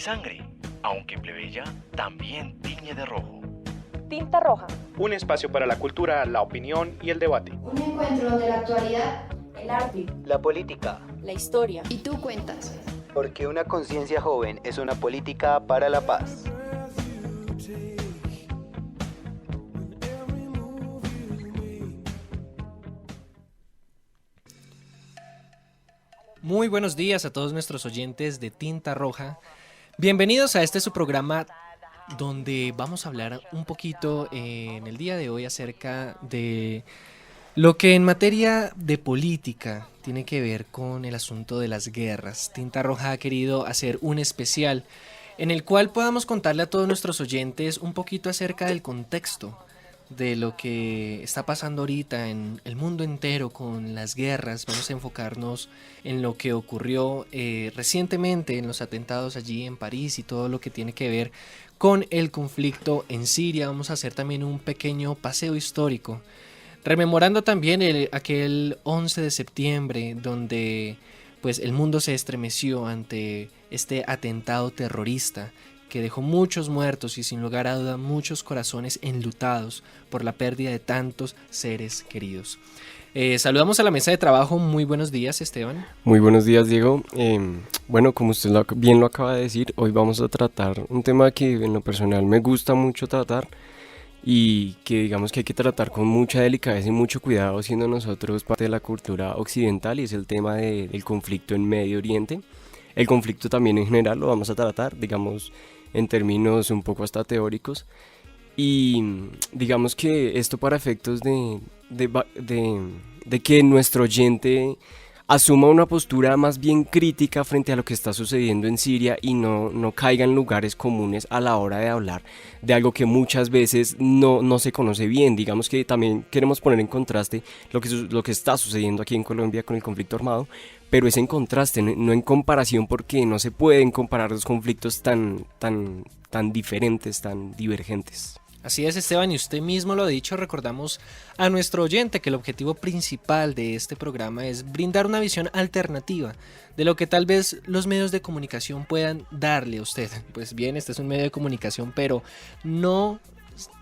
sangre, aunque plebeya, también tiñe de rojo. Tinta Roja. Un espacio para la cultura, la opinión y el debate. Un encuentro donde la actualidad, el arte, la política, la historia y tú cuentas. Porque una conciencia joven es una política para la paz. Muy buenos días a todos nuestros oyentes de Tinta Roja. Bienvenidos a su programa donde vamos a hablar un poquito en el día de hoy acerca de lo que en materia de política tiene que ver con el asunto de las guerras. Tinta Roja ha querido hacer un especial en el cual podamos contarle a todos nuestros oyentes un poquito acerca del contexto de lo que está pasando ahorita en el mundo entero con las guerras. Vamos a enfocarnos en lo que ocurrió recientemente en los atentados allí en París y todo lo que tiene que ver con el conflicto en Siria. Vamos a hacer también un pequeño paseo histórico, rememorando también aquel 11 de septiembre donde pues el mundo se estremeció ante este atentado terrorista que dejó muchos muertos y sin lugar a duda muchos corazones enlutados por la pérdida de tantos seres queridos. Saludamos a la mesa de trabajo. Muy buenos días, Esteban. Muy buenos días, Diego. Bueno, como usted bien lo acaba de decir, hoy vamos a tratar un tema que en lo personal me gusta mucho tratar y que digamos que hay que tratar con mucha delicadeza y mucho cuidado, siendo nosotros parte de la cultura occidental, y es el tema del conflicto en Medio Oriente. El conflicto también en general lo vamos a tratar, digamos, en términos un poco hasta teóricos, y digamos que esto para efectos de que nuestro oyente asuma una postura más bien crítica frente a lo que está sucediendo en Siria y no caiga en lugares comunes a la hora de hablar de algo que muchas veces no se conoce bien. Digamos que también queremos poner en contraste lo que está sucediendo aquí en Colombia con el conflicto armado, pero es en contraste, no en comparación, porque no se pueden comparar dos conflictos tan diferentes, tan divergentes. Así es, Esteban, y usted mismo lo ha dicho. Recordamos a nuestro oyente que el objetivo principal de este programa es brindar una visión alternativa de lo que tal vez los medios de comunicación puedan darle a usted. Pues bien, este es un medio de comunicación, pero no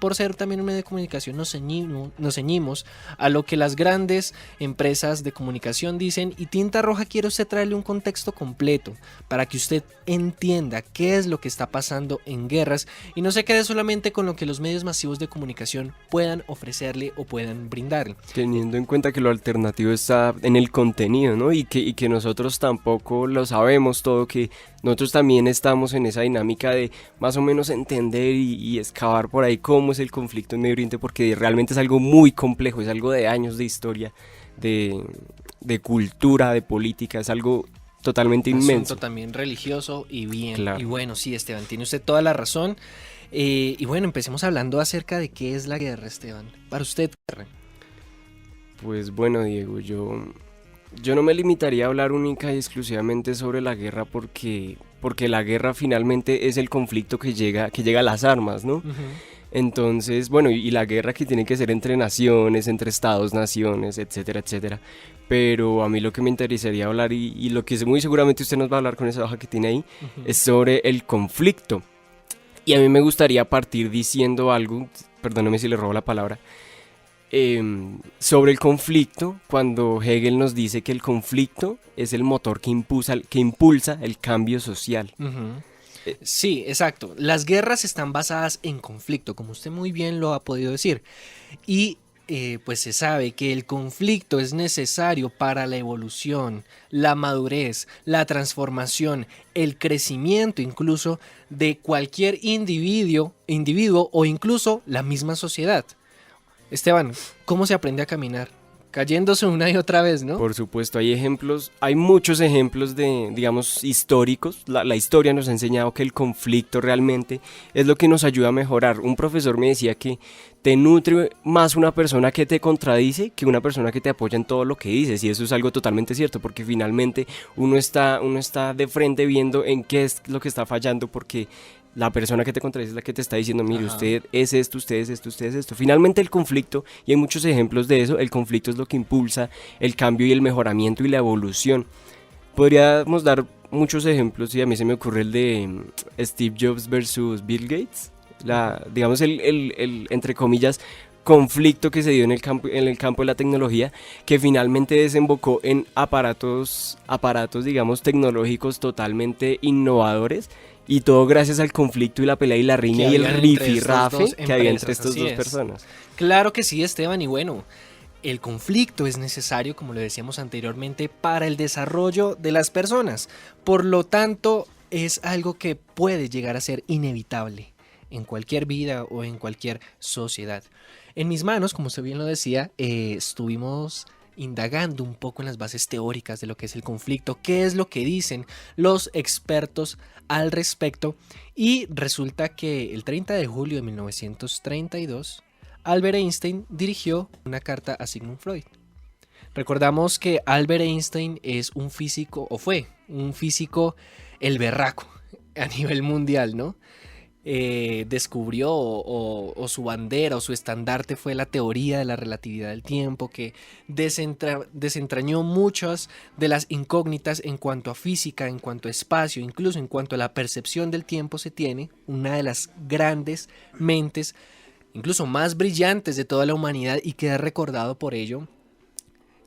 por ser también un medio de comunicación nos ceñimos a lo que las grandes empresas de comunicación dicen, y Tinta Roja quiere usted traerle un contexto completo para que usted entienda qué es lo que está pasando en guerras y no se quede solamente con lo que los medios masivos de comunicación puedan ofrecerle o puedan brindarle. Teniendo en cuenta que lo alternativo está en el contenido, ¿no? Y que nosotros tampoco lo sabemos todo, que nosotros también estamos en esa dinámica de más o menos entender y excavar por ahí cómo es el conflicto en Medio Oriente, porque realmente es algo muy complejo, es algo de años de historia, de cultura, de política, es algo totalmente inmenso. Asunto también religioso y bien. Claro. Y bueno, sí, Esteban, tiene usted toda la razón. Y bueno, empecemos hablando acerca de qué es la guerra, Esteban. Para usted, guerra. Pues bueno, Diego, yo no me limitaría a hablar única y exclusivamente sobre la guerra, porque la guerra finalmente es el conflicto que llega a las armas, ¿no? Uh-huh. Entonces, bueno, y la guerra que tiene que ser entre naciones, entre estados, naciones, etcétera, etcétera. Pero a mí lo que me interesaría hablar, y lo que muy seguramente usted nos va a hablar con esa hoja que tiene ahí, uh-huh, es sobre el conflicto. Y a mí me gustaría partir diciendo algo, perdóneme si le robo la palabra, sobre el conflicto, cuando Hegel nos dice que el conflicto es el motor que impulsa el cambio social. Uh-huh. Sí, exacto. Las guerras están basadas en conflicto, como usted muy bien lo ha podido decir. Y pues se sabe que el conflicto es necesario para la evolución, la madurez, la transformación, el crecimiento incluso de cualquier individuo o incluso la misma sociedad. Esteban, ¿cómo se aprende a caminar? Cayéndose una y otra vez, ¿no? Por supuesto, hay muchos ejemplos digamos, históricos. La historia nos ha enseñado que el conflicto realmente es lo que nos ayuda a mejorar. Un profesor me decía que te nutre más una persona que te contradice que una persona que te apoya en todo lo que dices, y eso es algo totalmente cierto, porque finalmente uno está de frente viendo en qué es lo que está fallando, porque la persona que te contradice es la que te está diciendo, mire, Ajá, usted es esto, usted es esto, usted es esto. Finalmente el conflicto, y hay muchos ejemplos de eso, el conflicto es lo que impulsa el cambio y el mejoramiento y la evolución. Podríamos dar muchos ejemplos, y a mí se me ocurre el de Steve Jobs versus Bill Gates, digamos el entre comillas conflicto que se dio en el campo de la tecnología, que finalmente desembocó en aparatos digamos tecnológicos totalmente innovadores, y todo gracias al conflicto y la pelea y la riña y el rifirrafe que había entre estas dos personas. Claro que sí, Esteban, y bueno, el conflicto es necesario, como lo decíamos anteriormente, para el desarrollo de las personas. Por lo tanto, es algo que puede llegar a ser inevitable en cualquier vida o en cualquier sociedad. En mis manos, como usted bien lo decía, estuvimos indagando un poco en las bases teóricas de lo que es el conflicto, qué es lo que dicen los expertos al respecto, y resulta que el 30 de julio de 1932, Albert Einstein dirigió una carta a Sigmund Freud. Recordamos que Albert Einstein es un físico, o fue un físico el berraco a nivel mundial, ¿no? Descubrió o su bandera o su estandarte fue la teoría de la relatividad del tiempo, que desentrañó muchas de las incógnitas en cuanto a física, en cuanto a espacio, incluso en cuanto a la percepción del tiempo se tiene. Una de las grandes mentes, incluso más brillantes de toda la humanidad, y queda recordado por ello.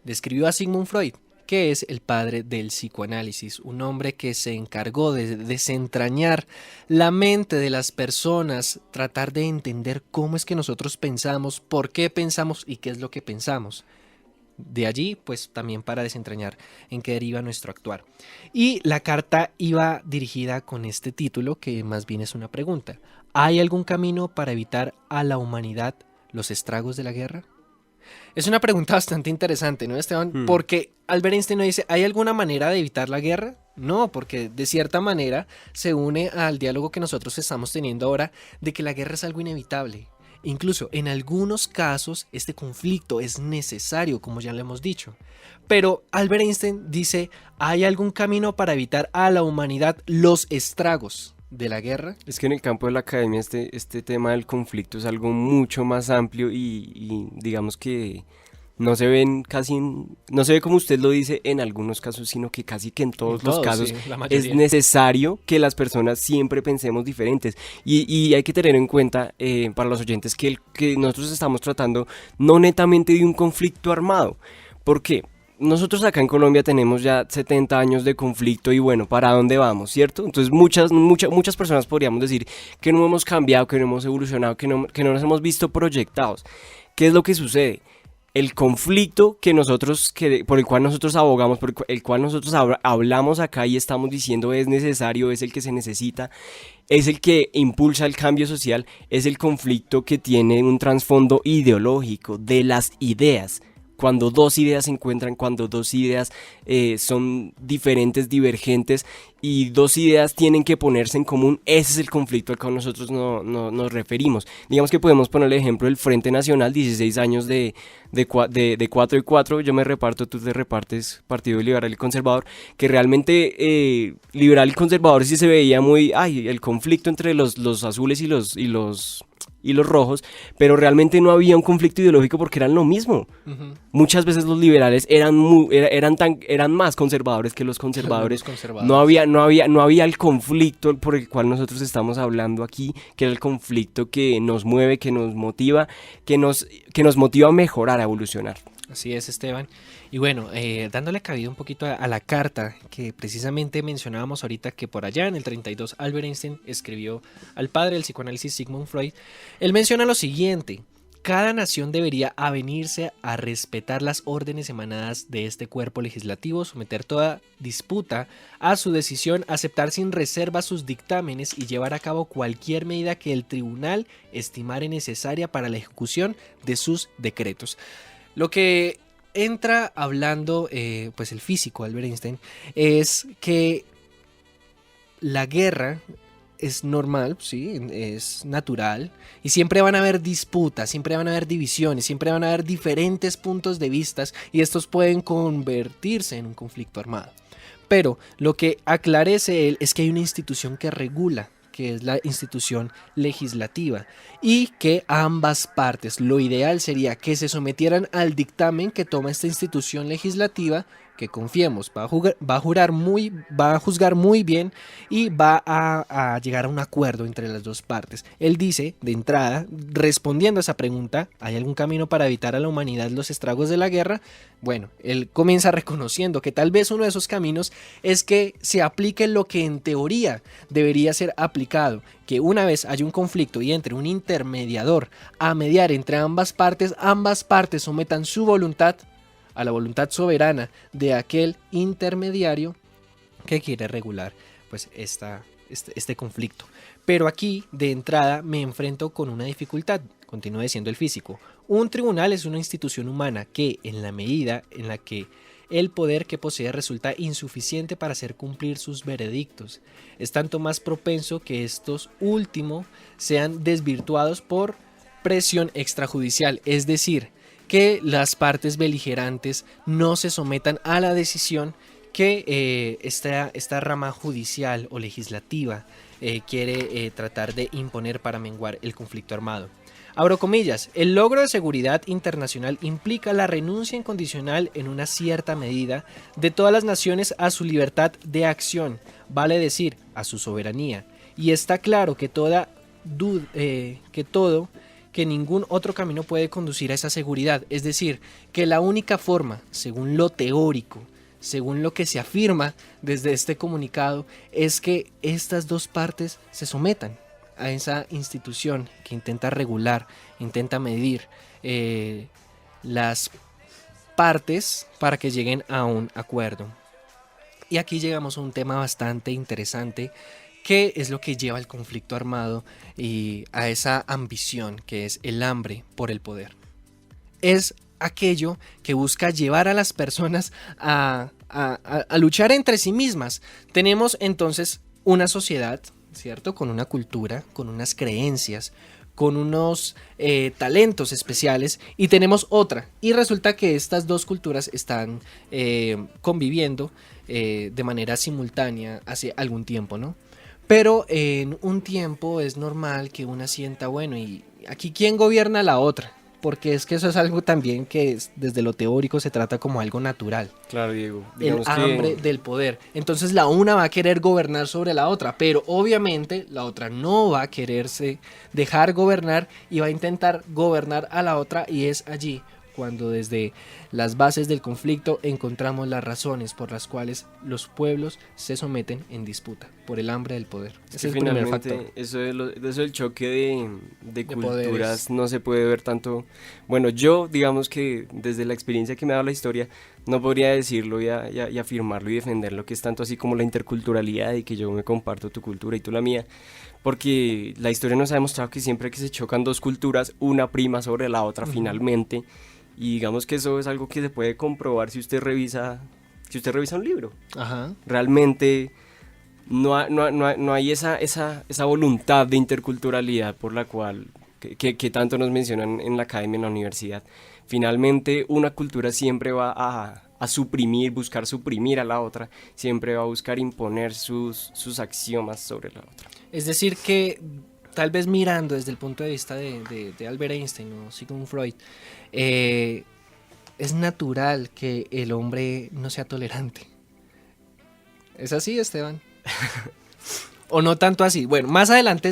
Describió a Sigmund Freud, que es el padre del psicoanálisis, un hombre que se encargó de desentrañar la mente de las personas, tratar de entender cómo es que nosotros pensamos, por qué pensamos y qué es lo que pensamos. De allí, pues también para desentrañar en qué deriva nuestro actuar. Y la carta iba dirigida con este título, que más bien es una pregunta. ¿Hay algún camino para evitar a la humanidad los estragos de la guerra? Es una pregunta bastante interesante, ¿no, Esteban? Porque Albert Einstein nos dice, ¿hay alguna manera de evitar la guerra? No, porque de cierta manera se une al diálogo que nosotros estamos teniendo ahora de que la guerra es algo inevitable. Incluso en algunos casos este conflicto es necesario, como ya lo hemos dicho. Pero Albert Einstein dice, ¿hay algún camino para evitar a la humanidad los estragos de la guerra? Es que en el campo de la academia este tema del conflicto es algo mucho más amplio y digamos que no se ve como usted lo dice en algunos casos, sino que casi que en todos los casos sí, es necesario que las personas siempre pensemos diferentes, y hay que tener en cuenta para los oyentes que nosotros estamos tratando no netamente de un conflicto armado. ¿Por qué? Nosotros acá en Colombia tenemos ya 70 años de conflicto y bueno, ¿para dónde vamos? ¿Cierto? Entonces muchas personas podríamos decir que no hemos cambiado, que no hemos evolucionado, que no nos hemos visto proyectados. ¿Qué es lo que sucede? El conflicto por el cual nosotros abogamos, por el cual nosotros hablamos acá y estamos diciendo es necesario, es el que se necesita, es el que impulsa el cambio social, es el conflicto que tiene un trasfondo ideológico de las ideas. Cuando dos ideas se encuentran, cuando dos ideas son diferentes, divergentes, y dos ideas tienen que ponerse en común, ese es el conflicto al que nosotros nos referimos. Digamos que podemos poner el ejemplo del Frente Nacional, 16 años de 4 y 4, yo me reparto, tú te repartes, Partido Liberal y Conservador, que realmente liberal y conservador sí se veía muy, el conflicto entre los azules y los rojos, pero realmente no había un conflicto ideológico porque eran lo mismo. Uh-huh. Muchas veces los liberales eran más conservadores que los conservadores. No había el conflicto por el cual nosotros estamos hablando aquí, que era el conflicto que nos mueve, que nos motiva, que nos motiva a mejorar, a evolucionar. Así es, Esteban. Y bueno, dándole cabida un poquito a la carta que precisamente mencionábamos ahorita, que por allá en el 32 Albert Einstein escribió al padre del psicoanálisis Sigmund Freud, él menciona lo siguiente: cada nación debería avenirse a respetar las órdenes emanadas de este cuerpo legislativo, someter toda disputa a su decisión, aceptar sin reserva sus dictámenes y llevar a cabo cualquier medida que el tribunal estimare necesaria para la ejecución de sus decretos. Lo que entra hablando pues el físico Albert Einstein es que la guerra es normal, sí, es natural, y siempre van a haber disputas, siempre van a haber divisiones, siempre van a haber diferentes puntos de vista, y estos pueden convertirse en un conflicto armado. Pero lo que aclarece él es que hay una institución que regula, que es la institución legislativa, y que ambas partes, lo ideal sería que se sometieran al dictamen que toma esta institución legislativa, que confiemos, va a juzgar muy bien y va a llegar a un acuerdo entre las dos partes. Él dice, de entrada, respondiendo a esa pregunta, ¿hay algún camino para evitar a la humanidad los estragos de la guerra? Bueno, él comienza reconociendo que tal vez uno de esos caminos es que se aplique lo que en teoría debería ser aplicado, que una vez haya un conflicto y entre un intermediador a mediar entre ambas partes sometan su voluntad a la voluntad soberana de aquel intermediario que quiere regular pues este conflicto. Pero aquí de entrada me enfrento con una dificultad, continúa diciendo el físico. Un tribunal es una institución humana que, en la medida en la que el poder que posee resulta insuficiente para hacer cumplir sus veredictos, es tanto más propenso que estos últimos sean desvirtuados por presión extrajudicial, es decir, que las partes beligerantes no se sometan a la decisión que esta rama judicial o legislativa quiere tratar de imponer para menguar el conflicto armado. Abro comillas, el logro de seguridad internacional implica la renuncia incondicional en una cierta medida de todas las naciones a su libertad de acción, vale decir, a su soberanía, y está claro que que ningún otro camino puede conducir a esa seguridad, es decir, que la única forma, según lo teórico, según lo que se afirma desde este comunicado, es que estas dos partes se sometan a esa institución que intenta regular, intenta medir las partes para que lleguen a un acuerdo. Y aquí llegamos a un tema bastante interesante, que es lo que lleva al conflicto armado y a esa ambición que es el hambre por el poder. Es aquello que busca llevar a las personas a luchar entre sí mismas. Tenemos entonces una sociedad, ¿cierto? Con una cultura, con unas creencias, con unos talentos especiales, y tenemos otra. Y resulta que estas dos culturas están conviviendo de manera simultánea hace algún tiempo, ¿no? Pero en un tiempo es normal que una sienta, bueno, ¿y aquí quién gobierna a la otra? Porque es que eso es algo también que desde lo teórico se trata como algo natural. Claro, Diego. El hambre del poder. Entonces la una va a querer gobernar sobre la otra, pero obviamente la otra no va a quererse dejar gobernar y va a intentar gobernar a la otra, y es allí cuando desde las bases del conflicto encontramos las razones por las cuales los pueblos se someten en disputa por el hambre del poder. Ese es el primer factor. Eso del choque de culturas poderes. no se puede ver tanto. Bueno, yo digamos que desde la experiencia que me ha dado la historia no podría decirlo y afirmarlo y defenderlo, que es tanto así como la interculturalidad y que yo me comparto tu cultura y tú la mía, porque la historia nos ha demostrado que siempre que se chocan dos culturas, una prima sobre la otra finalmente. Y digamos que eso es algo que se puede comprobar si usted revisa un libro. Ajá. Realmente no hay esa voluntad de interculturalidad por la cual que tanto nos mencionan en la academia, en la universidad. Finalmente una cultura siempre va a buscar suprimir a la otra, siempre va a buscar imponer sus axiomas sobre la otra. Es decir que tal vez mirando desde el punto de vista de Albert Einstein o Sigmund Freud, es natural que el hombre no sea tolerante. ¿Es así, Esteban? ¿O no tanto así? Bueno, más adelante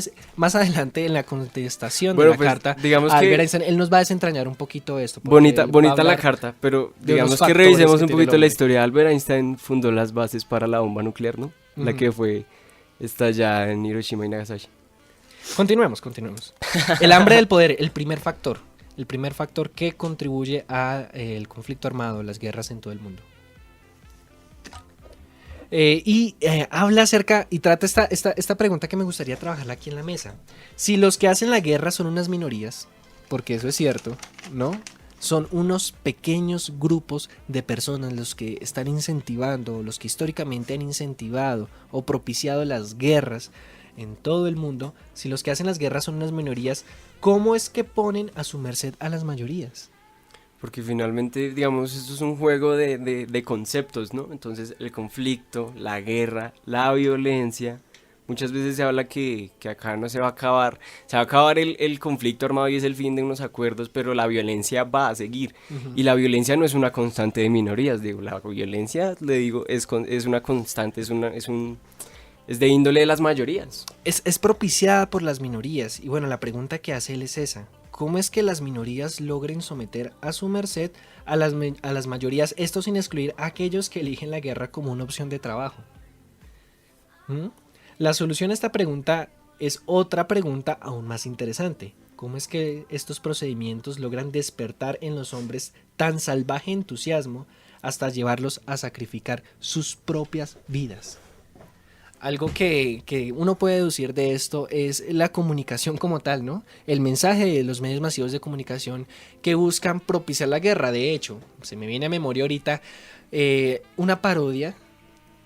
en la contestación de la carta, digamos Albert Einstein, él nos va a desentrañar un poquito esto. Bonita la carta, pero digamos que revisemos un poquito la historia. Albert Einstein fundó las bases para la bomba nuclear, ¿no? La que fue estallada en Hiroshima y Nagasaki. Continuemos. El hambre del poder, el primer factor que contribuye al conflicto armado, las guerras en todo el mundo. Habla acerca y trata esta pregunta que me gustaría trabajarla aquí en la mesa. Si los que hacen la guerra son unas minorías, porque eso es cierto, ¿no? Son unos pequeños grupos de personas los que están incentivando, los que históricamente han incentivado o propiciado las guerras en todo el mundo. Si los que hacen las guerras son unas minorías, ¿cómo es que ponen a su merced a las mayorías? Porque finalmente, digamos, esto es un juego de conceptos, ¿no? Entonces el conflicto, la guerra, la violencia, Muchas veces se habla que acá no se va a acabar, se va a acabar el conflicto armado y es el fin de unos acuerdos, pero la violencia va a seguir. Y la violencia no es una constante de minorías, digo, la violencia, le digo, es una constante, es de índole de las mayorías. Es propiciada por las minorías. Y bueno, la pregunta que hace él es esa. ¿Cómo es que las minorías logren someter a su merced a las mayorías? Esto sin excluir a aquellos que eligen la guerra como una opción de trabajo. La solución a esta pregunta es otra pregunta aún más interesante. ¿Cómo es que estos procedimientos logran despertar en los hombres tan salvaje entusiasmo hasta llevarlos a sacrificar sus propias vidas? Algo que uno puede deducir de esto es la comunicación como tal, ¿no? El mensaje de los medios masivos de comunicación que buscan propiciar la guerra. De hecho, se me viene a memoria ahorita una parodia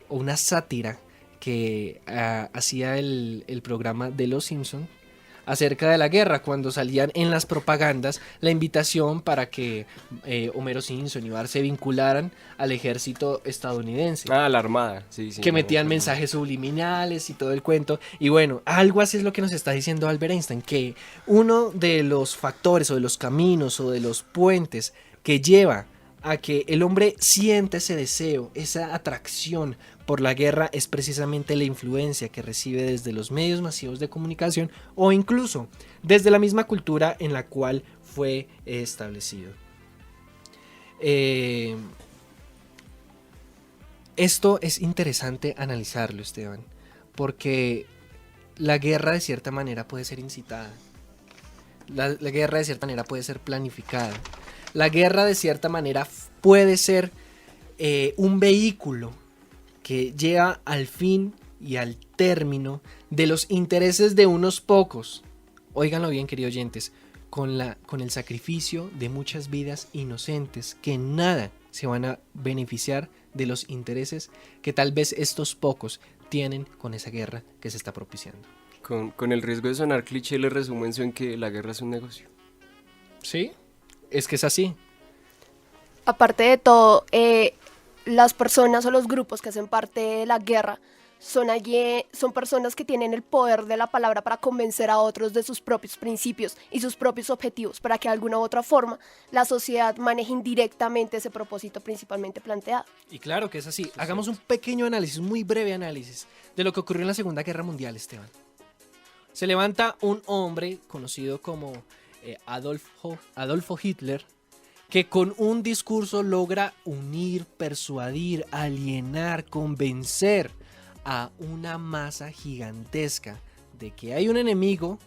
o una sátira que hacía el programa de Los Simpson acerca de la guerra, cuando salían en las propagandas la invitación para que Homero Simpson y Bart se vincularan al ejército estadounidense. Ah, la armada, sí. Que metían mensajes subliminales y todo el cuento. Y bueno, algo así es lo que nos está diciendo Albert Einstein, que uno de los factores o de los caminos o de los puentes que lleva a que el hombre sienta ese deseo, esa atracción por la guerra es precisamente la influencia que recibe desde los medios masivos de comunicación o incluso desde la misma cultura en la cual fue establecido. Esto es interesante analizarlo, Esteban, porque la guerra de cierta manera puede ser incitada, la guerra de cierta manera puede ser planificada, la guerra de cierta manera puede ser un vehículo que lleva al fin y al término de los intereses de unos pocos. Óiganlo bien, queridos oyentes, con el sacrificio de muchas vidas inocentes que en nada se van a beneficiar de los intereses que tal vez estos pocos tienen con esa guerra que se está propiciando. Con el riesgo de sonar cliché, le resumo en que la guerra es un negocio. ¿Sí? Es que es así. Aparte de todo, las personas o los grupos que hacen parte de la guerra son personas que tienen el poder de la palabra para convencer a otros de sus propios principios y sus propios objetivos, para que de alguna u otra forma la sociedad maneje indirectamente ese propósito principalmente planteado. Y claro que es así. Hagamos un pequeño análisis, un muy breve análisis de lo que ocurrió en la Segunda Guerra Mundial, Esteban. Se levanta un hombre conocido como Adolfo Hitler, que con un discurso logra unir, persuadir, alienar, convencer a una masa gigantesca de que hay un enemigo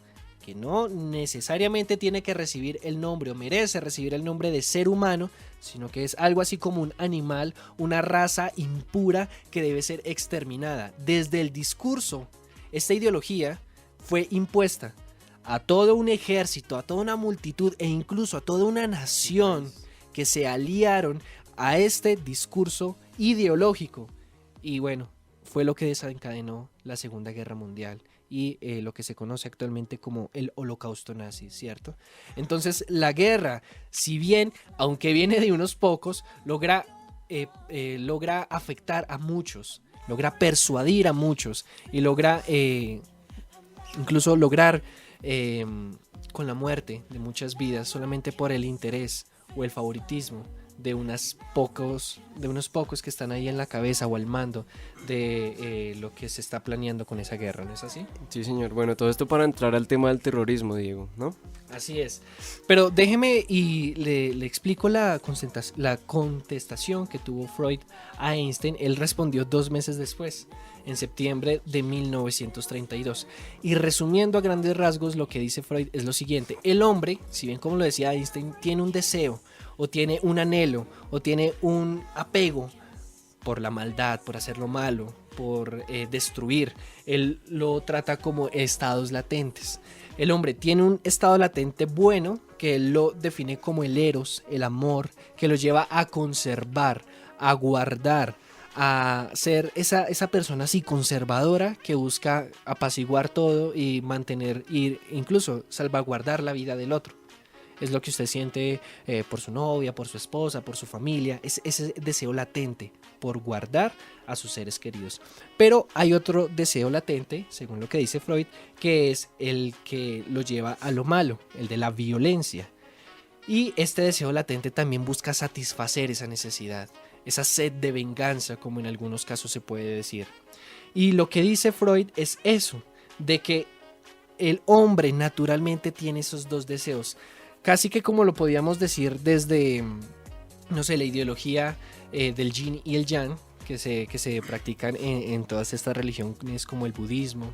que no necesariamente tiene que recibir el nombre o merece recibir el nombre de ser humano, sino que es algo así como un animal, una raza impura que debe ser exterminada. Desde el discurso, esta ideología fue impuesta a todo un ejército, a toda una multitud e incluso a toda una nación que se aliaron a este discurso ideológico. Y bueno, fue lo que desencadenó la Segunda Guerra Mundial y lo que se conoce actualmente como el Holocausto nazi, ¿cierto? Entonces la guerra, si bien, aunque viene de unos pocos, logra afectar a muchos, logra persuadir a muchos y logra incluso lograr con la muerte de muchas vidas solamente por el interés o el favoritismo de unos pocos que están ahí en la cabeza o al mando de lo que se está planeando con esa guerra, ¿no es así? Sí, señor. Bueno, todo esto para entrar al tema del terrorismo, Diego, ¿no? Así es. Pero déjeme y le explico la contestación que tuvo Freud a Einstein. Él respondió 2 meses después, en septiembre de 1932. Y resumiendo a grandes rasgos, lo que dice Freud es lo siguiente: el hombre, si bien como lo decía Einstein, tiene un deseo, o tiene un anhelo, o tiene un apego por la maldad, por hacer lo malo, por destruir. Él lo trata como estados latentes. El hombre tiene un estado latente bueno, que él lo define como el eros, el amor, que lo lleva a conservar, a guardar, a ser esa persona así conservadora que busca apaciguar todo y mantener, incluso salvaguardar la vida del otro. es lo que usted siente por su novia, por su esposa, por su familia, es ese deseo latente por guardar a sus seres queridos. Pero hay otro deseo latente, según lo que dice Freud, que es el que lo lleva a lo malo, el de la violencia. Y este deseo latente también busca satisfacer esa necesidad, esa sed de venganza, como en algunos casos se puede decir. Y lo que dice Freud es eso, de que el hombre naturalmente tiene esos dos deseos, casi que como lo podíamos decir desde, no sé, la ideología del yin y el yang, que se practican en todas estas religiones como el budismo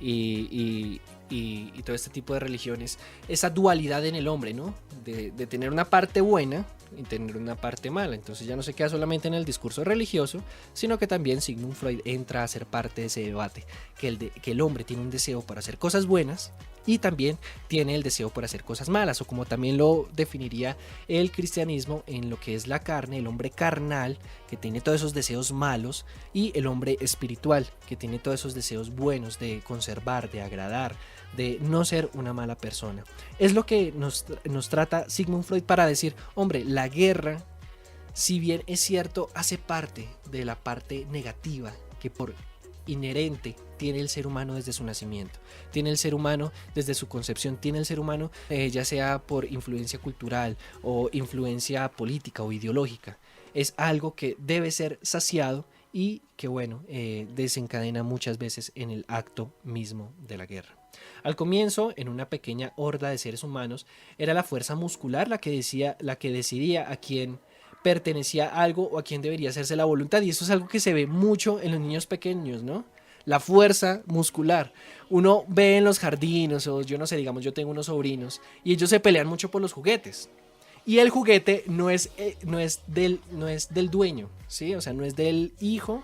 y todo este tipo de religiones, esa dualidad en el hombre, ¿no? De tener una parte buena y tener una parte mala. Entonces ya no se queda solamente en el discurso religioso, sino que también Sigmund Freud entra a ser parte de ese debate, que el hombre tiene un deseo para hacer cosas buenas y también tiene el deseo por hacer cosas malas, o como también lo definiría el cristianismo en lo que es la carne, el hombre carnal, que tiene todos esos deseos malos, y el hombre espiritual, que tiene todos esos deseos buenos de conservar, de agradar, de no ser una mala persona. Es lo que nos trata Sigmund Freud para decir, hombre, la guerra, si bien es cierto, hace parte de la parte negativa que por inherente tiene el ser humano desde su nacimiento, tiene el ser humano desde su concepción, tiene el ser humano ya sea por influencia cultural o influencia política o ideológica. Es algo que debe ser saciado y que desencadena muchas veces en el acto mismo de la guerra. Al comienzo, en una pequeña horda de seres humanos, era la fuerza muscular la que decidía a quién pertenecía a algo o a quién debería hacerse la voluntad, y eso es algo que se ve mucho en los niños pequeños, ¿no? La fuerza muscular. Uno ve en los jardines, o yo no sé, digamos, yo tengo unos sobrinos y ellos se pelean mucho por los juguetes. Y el juguete no es del dueño, ¿sí? O sea, no es del hijo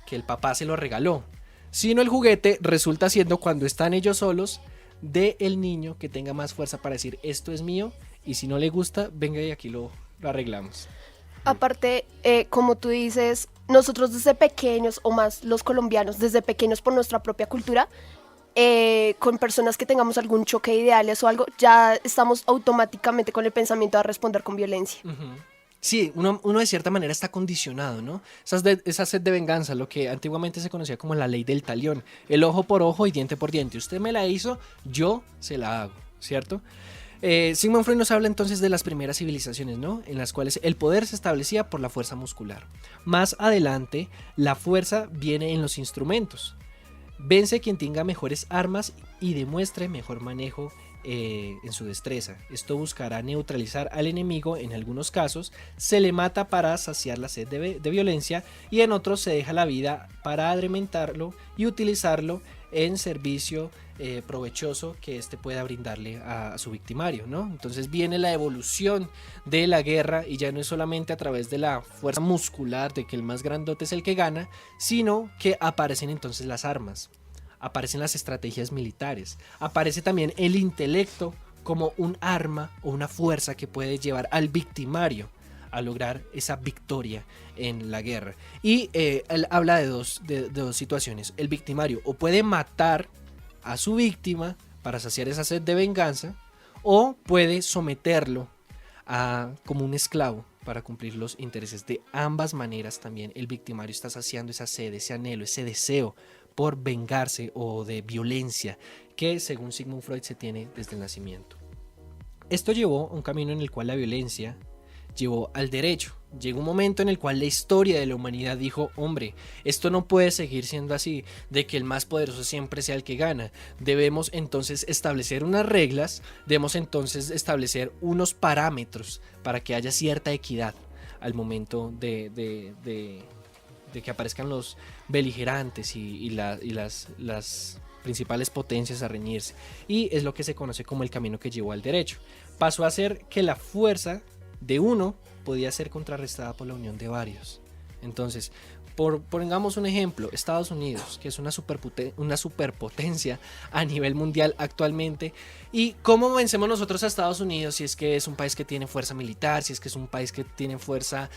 que el papá se lo regaló, sino el juguete resulta siendo, cuando están ellos solos, del niño que tenga más fuerza para decir esto es mío, y si no le gusta, venga y aquí lo arreglamos. Aparte, como tú dices, nosotros desde pequeños, o más los colombianos, desde pequeños por nuestra propia cultura, con personas que tengamos algún choque de ideales o algo, ya estamos automáticamente con el pensamiento de responder con violencia. Uh-huh. Sí, uno de cierta manera está condicionado, ¿no? Esa sed de venganza, lo que antiguamente se conocía como la ley del talión, el ojo por ojo y diente por diente. Usted me la hizo, yo se la hago, ¿cierto? Sigmund Freud nos habla entonces de las primeras civilizaciones, ¿no? En las cuales el poder se establecía por la fuerza muscular. Más adelante, la fuerza viene en los instrumentos. Vence quien tenga mejores armas y demuestre mejor manejo en su destreza. Esto buscará neutralizar al enemigo. En algunos casos se le mata para saciar la sed de violencia, y en otros se deja la vida para adrementarlo y utilizarlo en servicio provechoso que éste pueda brindarle a su victimario, ¿no? Entonces viene la evolución de la guerra, y ya no es solamente a través de la fuerza muscular, de que el más grandote es el que gana, sino que aparecen entonces las armas, aparecen las estrategias militares, aparece también el intelecto como un arma o una fuerza que puede llevar al victimario a lograr esa victoria en la guerra. Y él habla de dos situaciones. El victimario o puede matar a su víctima para saciar esa sed de venganza, o puede someterlo como un esclavo para cumplir los intereses. De ambas maneras también el victimario está saciando esa sed, ese anhelo, ese deseo por vengarse o de violencia que, según Sigmund Freud, se tiene desde el nacimiento. Esto llevó a un camino en el cual la violencia llevó al derecho. Llegó un momento en el cual la historia de la humanidad dijo, hombre, esto no puede seguir siendo así, de que el más poderoso siempre sea el que gana. Debemos entonces establecer unas reglas, debemos entonces establecer unos parámetros para que haya cierta equidad al momento de que aparezcan los beligerantes y las principales potencias a reñirse. Y es lo que se conoce como el camino que llevó al derecho. Pasó a ser que la fuerza de uno podía ser contrarrestada por la unión de varios. Entonces, pongamos un ejemplo, Estados Unidos, que es una superpotencia a nivel mundial actualmente. ¿Y cómo vencemos nosotros a Estados Unidos si es que es un país que tiene fuerza militar, si es que es un país que tiene fuerza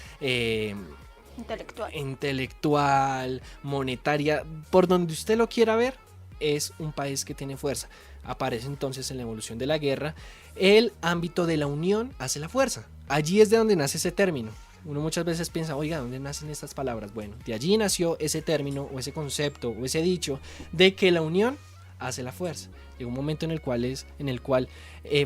intelectual, monetaria, por donde usted lo quiera ver? es un país que tiene fuerza. Aparece entonces en la evolución de la guerra el ámbito de la unión hace la fuerza. Allí es de donde nace ese término. Uno muchas veces piensa, oiga, ¿dónde nacen estas palabras? Bueno, de allí nació ese término o ese concepto o ese dicho de que la unión hace la fuerza. Llegó un momento en el cual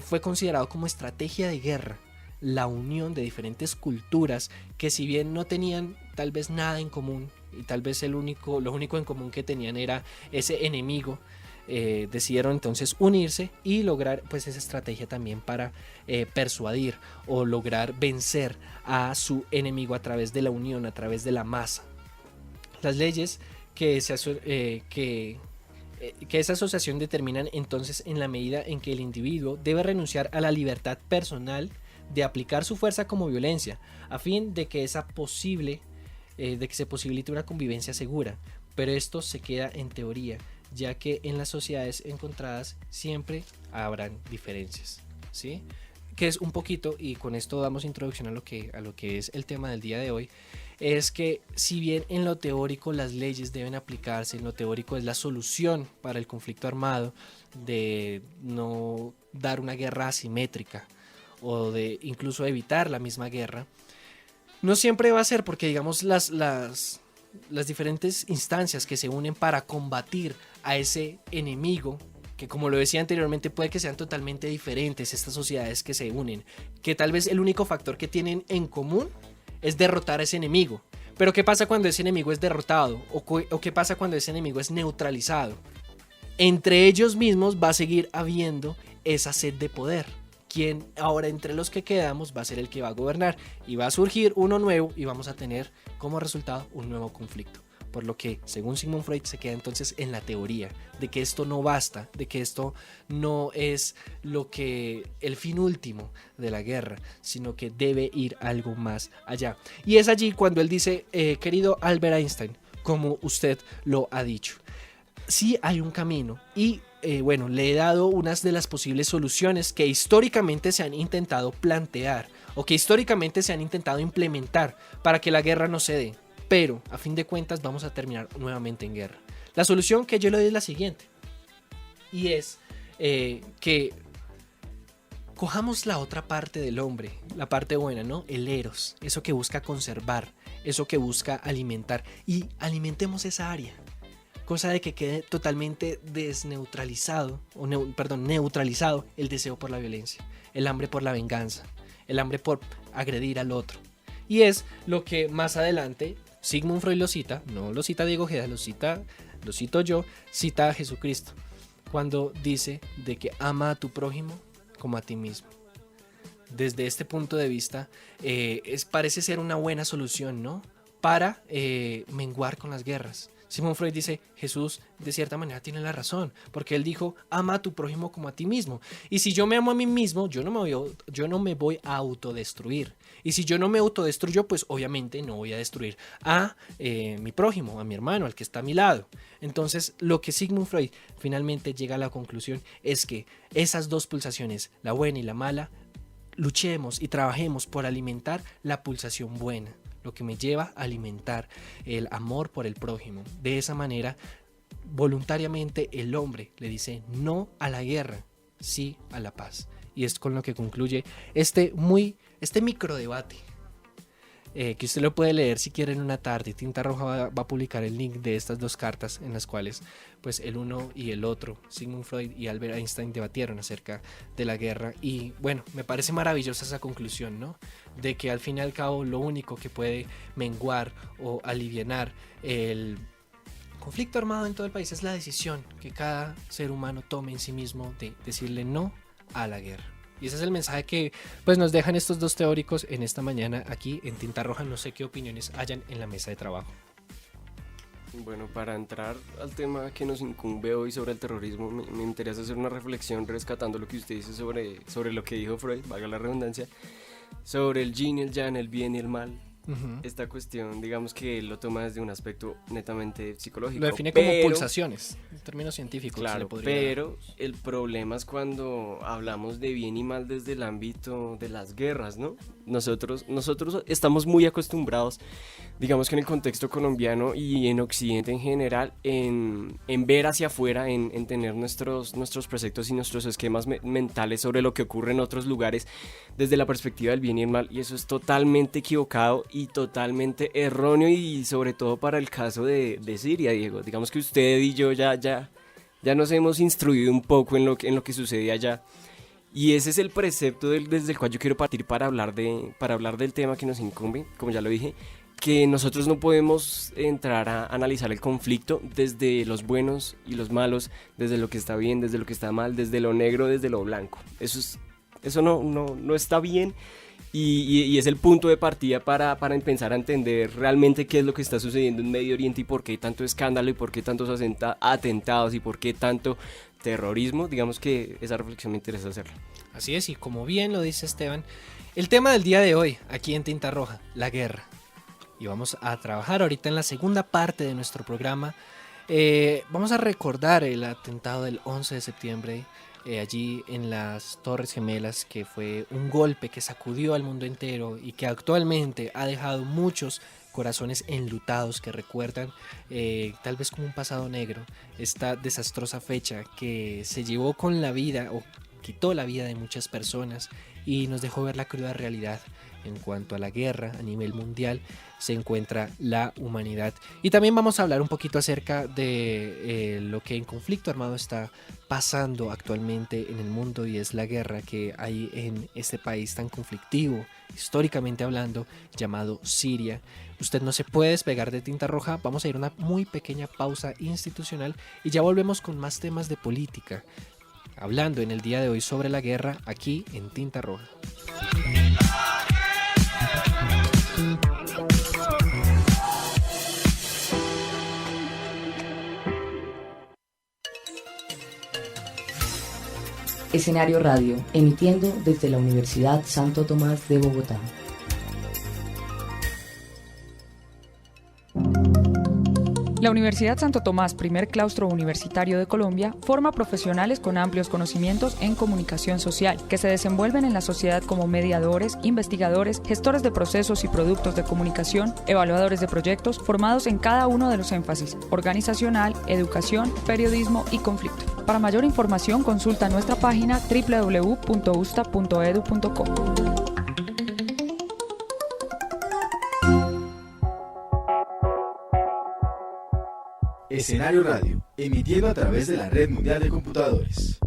fue considerado como estrategia de guerra la unión de diferentes culturas que, si bien no tenían tal vez nada en común, y tal vez lo único en común que tenían era ese enemigo, decidieron entonces unirse y lograr pues esa estrategia también para persuadir o lograr vencer a su enemigo a través de la unión, a través de la masa. Las leyes que esa asociación determinan entonces en la medida en que el individuo debe renunciar a la libertad personal de aplicar su fuerza como violencia, a fin de que se posibilite una convivencia segura. Pero esto se queda en teoría, ya que en las sociedades encontradas siempre habrán diferencias, ¿sí? Que es un poquito, y con esto damos introducción a lo que es el tema del día de hoy, es que si bien en lo teórico las leyes deben aplicarse, en lo teórico es la solución para el conflicto armado, de no dar una guerra asimétrica o de incluso evitar la misma guerra, no siempre va a ser, porque digamos las diferentes instancias que se unen para combatir a ese enemigo, que como lo decía anteriormente puede que sean totalmente diferentes estas sociedades que se unen, que tal vez el único factor que tienen en común es derrotar a ese enemigo. Pero ¿qué pasa cuando ese enemigo es derrotado? ¿O qué pasa cuando ese enemigo es neutralizado? Entre ellos mismos va a seguir habiendo esa sed de poder. Quien ahora entre los que quedamos va a ser el que va a gobernar, y va a surgir uno nuevo y vamos a tener como resultado un nuevo conflicto. Por lo que, según Sigmund Freud, se queda entonces en la teoría de que esto no basta, de que esto no es el fin último de la guerra, sino que debe ir algo más allá. Y es allí cuando él dice, querido Albert Einstein, como usted lo ha dicho, sí hay un camino, y bueno, le he dado unas de las posibles soluciones que históricamente se han intentado plantear o que históricamente se han intentado implementar para que la guerra no se dé, pero a fin de cuentas vamos a terminar nuevamente en guerra. La solución que yo le doy es la siguiente, y es que cojamos la otra parte del hombre, la parte buena, ¿no? El eros, eso que busca conservar, eso que busca alimentar, y alimentemos esa área. Cosa de que quede totalmente neutralizado el deseo por la violencia, el hambre por la venganza, el hambre por agredir al otro. Y es lo que más adelante Sigmund Freud lo cita, no lo cita Diego Ojeda, lo cito yo, cita a Jesucristo, cuando dice de que ama a tu prójimo como a ti mismo. Desde este punto de vista, parece ser una buena solución, ¿no? Para menguar con las guerras. Sigmund Freud dice, Jesús de cierta manera tiene la razón, porque él dijo, ama a tu prójimo como a ti mismo. Y si yo me amo a mí mismo, yo no me voy a autodestruir. Y si yo no me autodestruyo, pues obviamente no voy a destruir a mi prójimo, a mi hermano, al que está a mi lado. Entonces, lo que Sigmund Freud finalmente llega a la conclusión es que esas dos pulsaciones, la buena y la mala, luchemos y trabajemos por alimentar la pulsación buena, lo que me lleva a alimentar el amor por el prójimo. De esa manera, voluntariamente el hombre le dice no a la guerra, sí a la paz. Y es con lo que concluye este micro debate, que usted lo puede leer si quiere en una tarde. Tinta Roja va a publicar el link de estas dos cartas en las cuales pues el uno y el otro, Sigmund Freud y Albert Einstein, debatieron acerca de la guerra. Y bueno, me parece maravillosa esa conclusión, ¿no? De que al fin y al cabo lo único que puede menguar o alivianar el conflicto armado en todo el país es la decisión que cada ser humano tome en sí mismo de decirle no a la guerra. Y ese es el mensaje que pues nos dejan estos dos teóricos en esta mañana aquí en Tinta Roja. No sé qué opiniones hayan en la mesa de trabajo. Bueno, para entrar al tema que nos incumbe hoy sobre el terrorismo, me interesa hacer una reflexión rescatando lo que usted dice sobre lo que dijo Freud, valga la redundancia, sobre el yin y el yang, el bien y el mal. Esta cuestión, digamos que él lo toma desde un aspecto netamente psicológico. Lo define como pulsaciones, en términos científicos. Claro, pero el problema es cuando hablamos de bien y mal desde el ámbito de las guerras, ¿no? Nosotros estamos muy acostumbrados digamos que en el contexto colombiano y en Occidente en general, en ver hacia afuera, en tener nuestros preceptos y nuestros esquemas mentales sobre lo que ocurre en otros lugares desde la perspectiva del bien y el mal, y eso es totalmente equivocado y totalmente erróneo, y sobre todo para el caso de Siria, Diego. Digamos que usted y yo ya nos hemos instruido un poco en lo que sucede allá. Y ese es el precepto desde el cual yo quiero partir para hablar del tema que nos incumbe, como ya lo dije, que nosotros no podemos entrar a analizar el conflicto desde los buenos y los malos, desde lo que está bien, desde lo que está mal, desde lo negro, desde lo blanco. Eso no está bien, y es el punto de partida para empezar a entender realmente qué es lo que está sucediendo en Medio Oriente y por qué tanto escándalo y por qué tantos atentados y por qué tanto terrorismo. Digamos que esa reflexión me interesa hacerla. Así es, y como bien lo dice Esteban, el tema del día de hoy, aquí en Tinta Roja, la guerra. Y vamos a trabajar ahorita en la segunda parte de nuestro programa. Vamos a recordar el atentado del 11 de septiembre, allí en las Torres Gemelas, que fue un golpe que sacudió al mundo entero y que actualmente ha dejado muchos corazones enlutados que recuerdan tal vez como un pasado negro esta desastrosa fecha que se llevó con la vida o quitó la vida de muchas personas y nos dejó ver la cruda realidad. En cuanto a la guerra a nivel mundial se encuentra la humanidad. Y también vamos a hablar un poquito acerca de lo que en conflicto armado está pasando actualmente en el mundo, y es la guerra que hay en este país tan conflictivo, históricamente hablando, llamado Siria. Usted no se puede despegar de Tinta Roja. Vamos a ir a una muy pequeña pausa institucional y ya volvemos con más temas de política, hablando en el día de hoy sobre la guerra aquí en Tinta Roja. Escenario Radio, emitiendo desde la Universidad Santo Tomás de Bogotá. La Universidad Santo Tomás, primer claustro universitario de Colombia, forma profesionales con amplios conocimientos en comunicación social, que se desenvuelven en la sociedad como mediadores, investigadores, gestores de procesos y productos de comunicación, evaluadores de proyectos, formados en cada uno de los énfasis: organizacional, educación, periodismo y conflicto. Para mayor información, consulta nuestra página www.usta.edu.co. Escenario Radio, emitiendo a través de la Red Mundial de Computadores.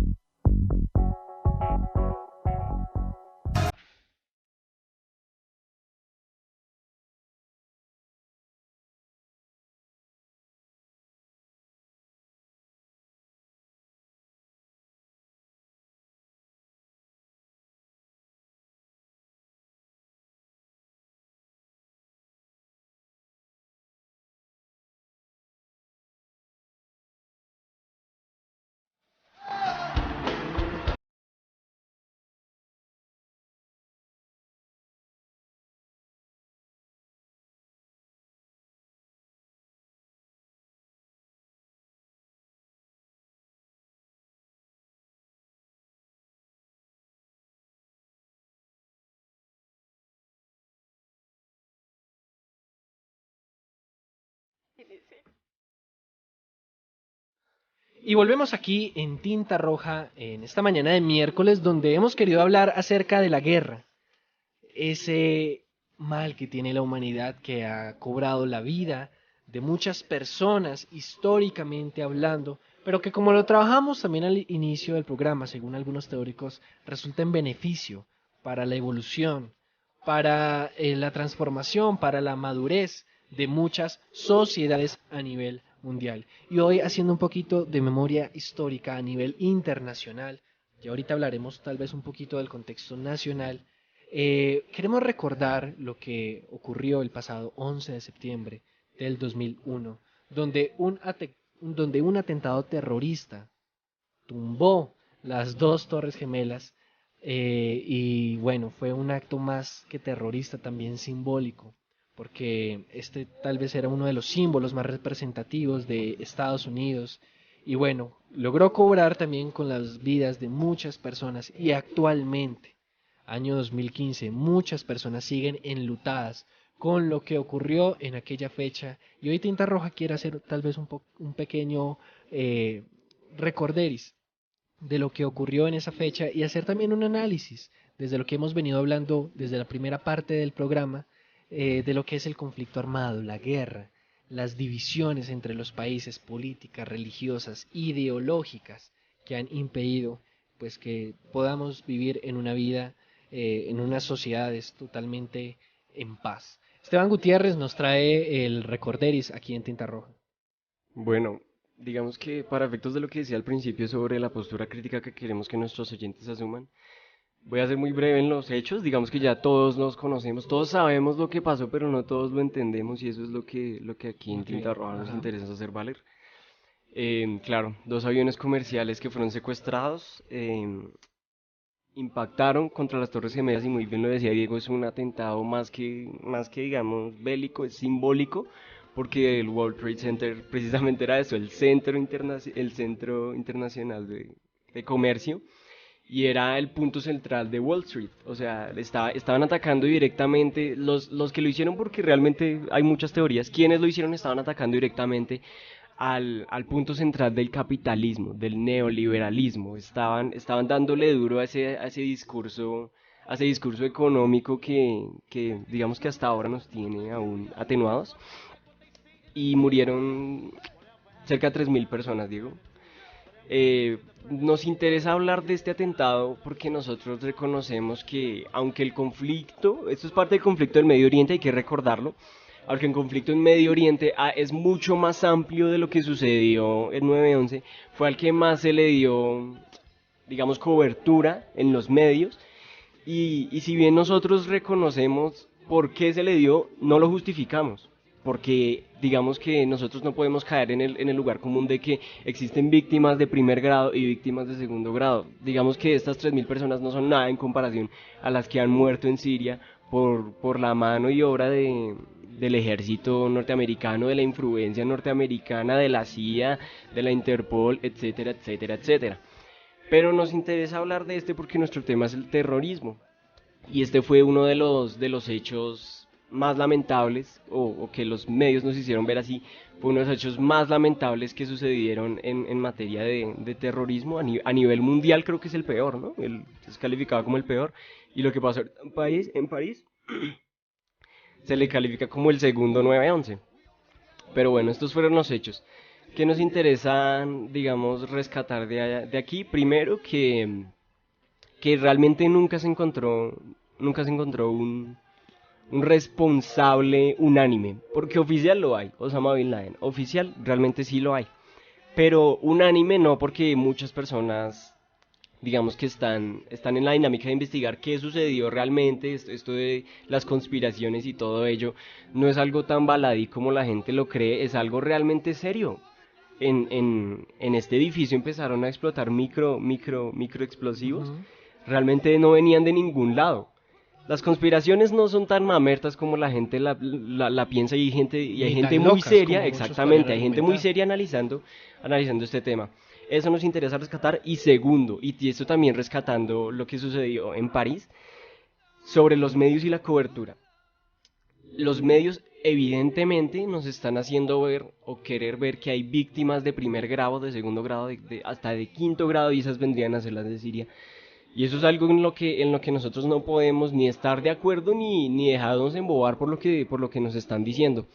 Y volvemos aquí en Tinta Roja en esta mañana de miércoles, donde hemos querido hablar acerca de la guerra, ese mal que tiene la humanidad, que ha cobrado la vida de muchas personas históricamente hablando, pero que, como lo trabajamos también al inicio del programa, según algunos teóricos, resulta en beneficio para la evolución, para la transformación, para la madurez de muchas sociedades a nivel mundial. Y hoy, haciendo un poquito de memoria histórica a nivel internacional, y ahorita hablaremos tal vez un poquito del contexto nacional, queremos recordar lo que ocurrió el pasado 11 de septiembre del 2001, donde un atentado terrorista tumbó las dos Torres Gemelas, y bueno, fue un acto más que terrorista, también simbólico, porque este tal vez era uno de los símbolos más representativos de Estados Unidos, y bueno, logró cobrar también con las vidas de muchas personas, y actualmente, año 2015, muchas personas siguen enlutadas con lo que ocurrió en aquella fecha. Y hoy Tinta Roja quiere hacer tal vez un pequeño recorderis de lo que ocurrió en esa fecha y hacer también un análisis desde lo que hemos venido hablando desde la primera parte del programa, de lo que es el conflicto armado, la guerra, las divisiones entre los países, políticas, religiosas, ideológicas, que han impedido pues que podamos vivir en una vida, en unas sociedades totalmente en paz. Esteban Gutiérrez nos trae el recorderis aquí en Tinta Roja. Bueno, digamos que para efectos de lo que decía al principio sobre la postura crítica que queremos que nuestros oyentes asuman, voy a ser muy breve en los hechos. Digamos que ya todos nos conocemos, todos sabemos lo que pasó, pero no todos lo entendemos, y eso es lo que aquí en Tinta Roja nos interesa hacer valer. Claro, 2 aviones comerciales que fueron secuestrados, impactaron contra las Torres Gemelas, y muy bien lo decía Diego, es un atentado más que digamos bélico, es simbólico, porque el World Trade Center precisamente era eso, el centro internacional de comercio, y era el punto central de Wall Street. O sea, estaban atacando directamente, los que lo hicieron, porque realmente hay muchas teorías, quienes lo hicieron estaban atacando directamente al punto central del capitalismo, del neoliberalismo. Estaban dándole duro a ese discurso económico que digamos que hasta ahora nos tiene aún atenuados, y murieron cerca de 3.000 personas, Diego. Nos interesa hablar de este atentado porque nosotros reconocemos que, aunque el conflicto, esto es parte del conflicto del Medio Oriente, hay que recordarlo, aunque el conflicto en Medio Oriente es mucho más amplio de lo que sucedió en 9/11, fue al que más se le dio, digamos, cobertura en los medios, y si bien nosotros reconocemos por qué se le dio, no lo justificamos, porque digamos que nosotros no podemos caer en el lugar común de que existen víctimas de primer grado y víctimas de segundo grado. Digamos que estas 3.000 personas no son nada en comparación a las que han muerto en Siria por la mano y obra del ejército norteamericano, de la influencia norteamericana, de la CIA, de la Interpol, etcétera, etcétera, etcétera. Pero nos interesa hablar de este porque nuestro tema es el terrorismo, y este fue uno de los hechos más lamentables, o que los medios nos hicieron ver así, fue uno de los hechos más lamentables que sucedieron en materia de terrorismo a nivel mundial. Creo que es el peor, ¿no? Es calificado como el peor, y lo que pasó en París se le califica como el segundo 9/11. Pero bueno, estos fueron los hechos que nos interesan, digamos, rescatar de aquí. Primero, que realmente nunca se encontró un responsable unánime, porque oficial lo hay, Osama Bin Laden, oficial realmente sí lo hay, pero unánime no, porque muchas personas, digamos, que están en la dinámica de investigar qué sucedió realmente. Esto de las conspiraciones y todo ello no es algo tan baladí como la gente lo cree, es algo realmente serio. En este edificio empezaron a explotar micro explosivos, realmente no venían de ningún lado. Las conspiraciones no son tan mamertas como la gente la piensa, y hay gente muy seria, exactamente, hay gente muy seria analizando este tema. Eso nos interesa rescatar. Y segundo, y esto también rescatando lo que sucedió en París, sobre los medios y la cobertura. Los medios evidentemente nos están haciendo ver o querer ver que hay víctimas de primer grado, de segundo grado, hasta de quinto grado, y esas vendrían a ser las de Siria. Y eso es algo en lo que nosotros no podemos ni estar de acuerdo ni dejarnos embobar por lo que nos están diciendo.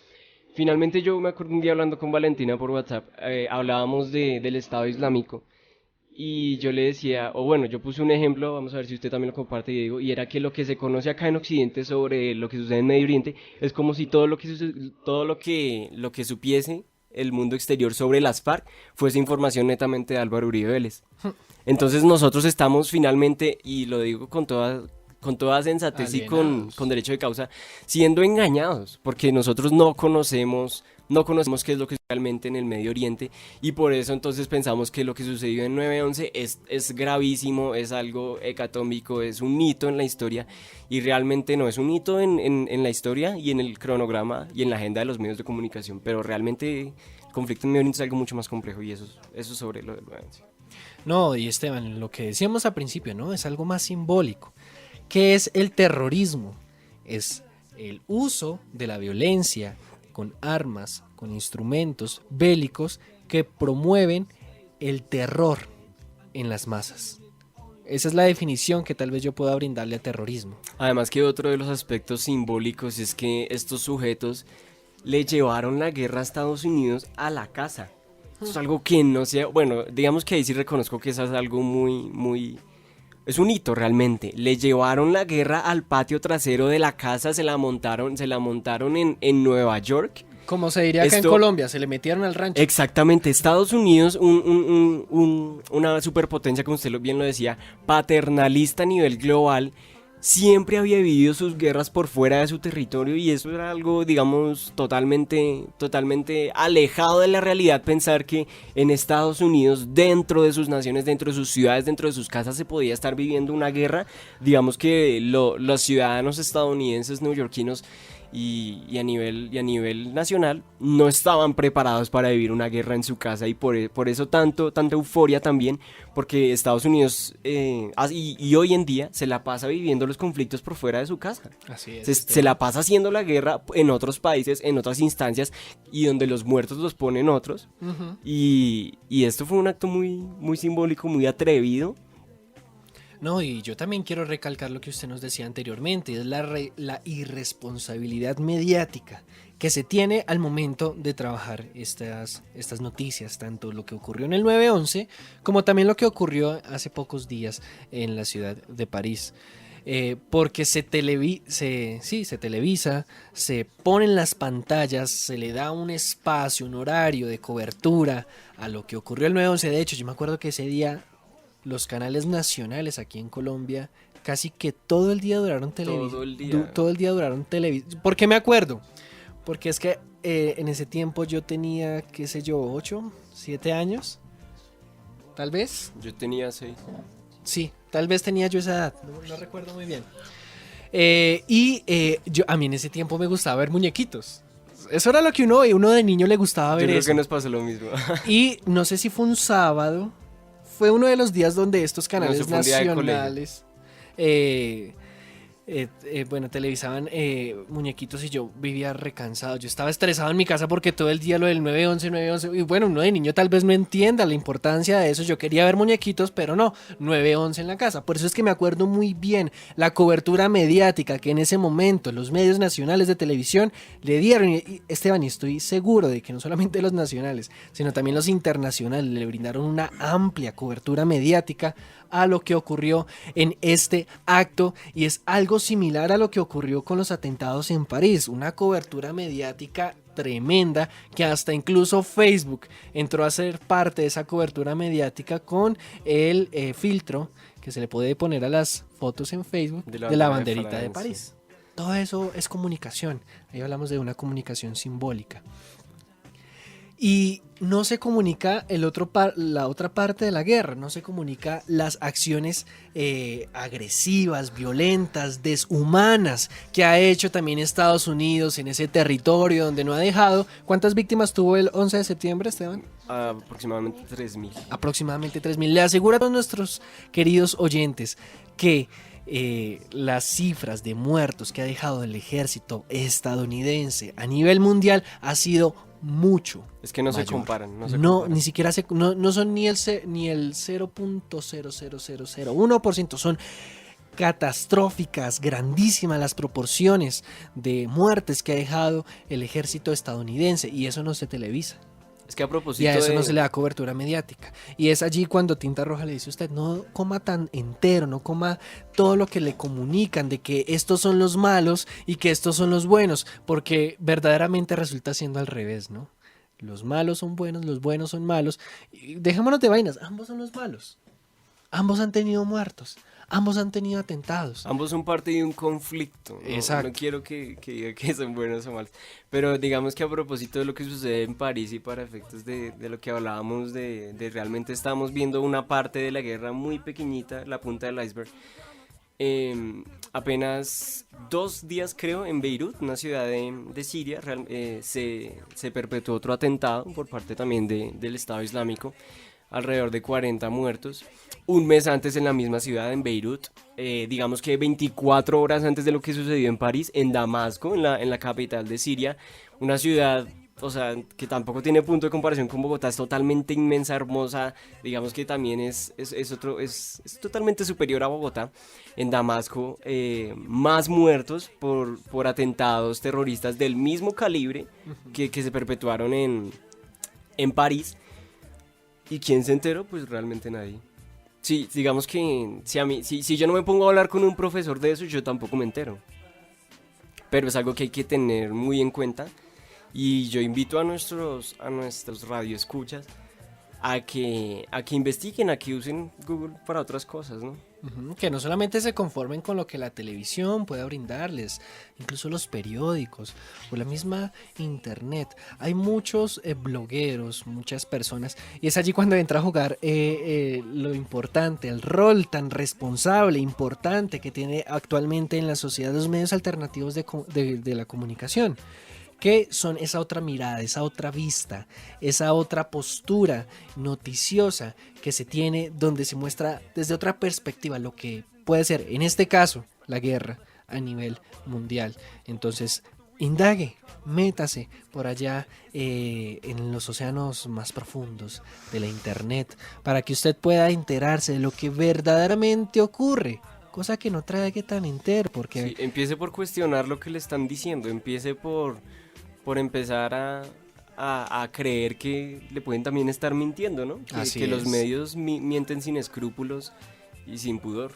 Finalmente, yo me acuerdo un día hablando con Valentina por WhatsApp, hablábamos del Estado Islámico, y yo le decía, yo puse un ejemplo, vamos a ver si usted también lo comparte, Diego, y era que lo que se conoce acá en Occidente sobre lo que sucede en Medio Oriente es como si todo lo que supiese el mundo exterior sobre las FARC fuese información netamente de Álvaro Uribe Vélez. Entonces nosotros estamos finalmente, y lo digo con toda sensatez y con derecho de causa, siendo engañados, porque nosotros no conocemos qué es lo que es realmente en el Medio Oriente, y por eso entonces pensamos que lo que sucedió en 9/11 es gravísimo, es algo hecatómbico, es un hito en la historia, y realmente no es un hito en la historia y en el cronograma y en la agenda de los medios de comunicación, pero realmente el conflicto en Medio Oriente es algo mucho más complejo, y eso sobre lo del 9/11. No, y Esteban, lo que decíamos al principio, ¿no? Es algo más simbólico. ¿Qué es el terrorismo? Es el uso de la violencia con armas, con instrumentos bélicos que promueven el terror en las masas. Esa es la definición que tal vez yo pueda brindarle a terrorismo. Además que otro de los aspectos simbólicos es que estos sujetos le llevaron la guerra a Estados Unidos a la casa. Eso es algo que no sea, bueno, digamos que ahí sí reconozco que eso es algo muy, es un hito realmente. Le llevaron la guerra al patio trasero de la casa, se la montaron en Nueva York. Como se diría acá en Colombia, se le metieron al rancho. Exactamente, Estados Unidos, una superpotencia, como usted bien lo decía, paternalista a nivel global, siempre había vivido sus guerras por fuera de su territorio y eso era algo, digamos, totalmente alejado de la realidad, pensar que en Estados Unidos, dentro de sus naciones, dentro de sus ciudades, dentro de sus casas se podía estar viviendo una guerra. Digamos que los ciudadanos estadounidenses, neoyorquinos, y a nivel nacional no estaban preparados para vivir una guerra en su casa y por eso tanta euforia también, porque Estados Unidos y hoy en día se la pasa viviendo los conflictos por fuera de su casa. Así es, se la pasa haciendo la guerra en otros países, en otras instancias y donde los muertos los ponen otros. Uh-huh. Y esto fue un acto muy simbólico, muy atrevido. No, y yo también quiero recalcar lo que usted nos decía anteriormente, es la irresponsabilidad mediática que se tiene al momento de trabajar estas noticias, tanto lo que ocurrió en el 9/11 como también lo que ocurrió hace pocos días en la ciudad de París. Porque se televisa, se pone en las pantallas, se le da un espacio, un horario de cobertura a lo que ocurrió el 9/11. De hecho, yo me acuerdo que ese día los canales nacionales aquí en Colombia casi que todo el día duraron televisión. Todo el día duraron televisión. ¿Por qué me acuerdo? Porque es que en ese tiempo yo tenía, qué sé yo, 8, 7 años, tal vez. Yo tenía 6. Sí, tal vez tenía yo esa edad, no recuerdo muy bien. A mí en ese tiempo me gustaba ver muñequitos. Eso era lo que uno de niño le gustaba ver. Yo creo eso. Que nos pasó lo mismo. Y no sé si fue un sábado, fue uno de los días donde estos canales nacionales televisaban muñequitos y yo vivía recansado. Yo estaba estresado en mi casa porque todo el día lo del 9/11 y bueno, uno de niño tal vez no entienda la importancia de eso. Yo quería ver muñequitos, pero no, 9/11 en la casa. Por eso es que me acuerdo muy bien la cobertura mediática que en ese momento los medios nacionales de televisión le dieron. Y Esteban, y estoy seguro de que no solamente los nacionales, sino también los internacionales le brindaron una amplia cobertura mediática a lo que ocurrió en este acto, y es algo similar a lo que ocurrió con los atentados en París, una cobertura mediática tremenda que hasta incluso Facebook entró a ser parte de esa cobertura mediática con el filtro que se le puede poner a las fotos en Facebook de la banderita de París. Todo eso es comunicación, ahí hablamos de una comunicación simbólica. Y no se comunica la otra parte de la guerra, no se comunica las acciones agresivas, violentas, deshumanas que ha hecho también Estados Unidos en ese territorio donde no ha dejado. ¿Cuántas víctimas tuvo el 11 de septiembre, Esteban? Aproximadamente 3.000. Aproximadamente 3.000. Le aseguro a todos nuestros queridos oyentes que las cifras de muertos que ha dejado el ejército estadounidense a nivel mundial ha sido mucho. Es que no mayor. Se comparan. Ni siquiera no son ni el 0.00001%, son catastróficas, grandísimas las proporciones de muertes que ha dejado el ejército estadounidense, y eso no se televisa. Es que a propósito y a eso no se le da cobertura mediática. Y es allí cuando Tinta Roja le dice a usted, no coma tan entero, no coma todo lo que le comunican de que estos son los malos y que estos son los buenos, porque verdaderamente resulta siendo al revés, ¿no? Los malos son buenos, los buenos son malos. Y dejémonos de vainas, ambos son los malos. Ambos han tenido muertos. Ambos han tenido atentados. Ambos son parte de un conflicto. Exacto. No quiero que diga que son buenos o malos. Pero digamos que a propósito de lo que sucede en París y para efectos de lo que hablábamos de realmente estamos viendo una parte de la guerra muy pequeñita, la punta del iceberg. Apenas 2 días creo en Beirut, una ciudad de Siria, se perpetuó otro atentado por parte también del Estado Islámico. alrededor de 40 muertos. Un mes antes en la misma ciudad, en Beirut, digamos que 24 horas antes de lo que sucedió en París, en Damasco, en la capital de Siria, una ciudad, o sea, que tampoco tiene punto de comparación con Bogotá, es totalmente inmensa, hermosa, digamos que también es totalmente superior a Bogotá. En Damasco, más muertos por atentados terroristas del mismo calibre que se perpetuaron en París. ¿Y quién se enteró? Pues realmente nadie. Sí, digamos que si yo no me pongo a hablar con un profesor de eso, yo tampoco me entero. Pero es algo que hay que tener muy en cuenta. Y yo invito a nuestros radioescuchas a que investiguen, a que usen Google para otras cosas, ¿no? Que no solamente se conformen con lo que la televisión pueda brindarles, incluso los periódicos o la misma internet. Hay muchos blogueros, muchas personas, y es allí cuando entra a jugar lo importante, el rol tan responsable, importante que tiene actualmente en la sociedad los medios alternativos de la comunicación. Que son esa otra mirada, esa otra vista, esa otra postura noticiosa que se tiene, donde se muestra desde otra perspectiva lo que puede ser, en este caso, la guerra a nivel mundial. Entonces, indague, métase por allá en los océanos más profundos de la internet para que usted pueda enterarse de lo que verdaderamente ocurre. Cosa que no trae que tan entero, porque... Sí, empiece por cuestionar lo que le están diciendo, empiece por empezar a creer que le pueden también estar mintiendo, ¿no? Que los medios mienten sin escrúpulos y sin pudor.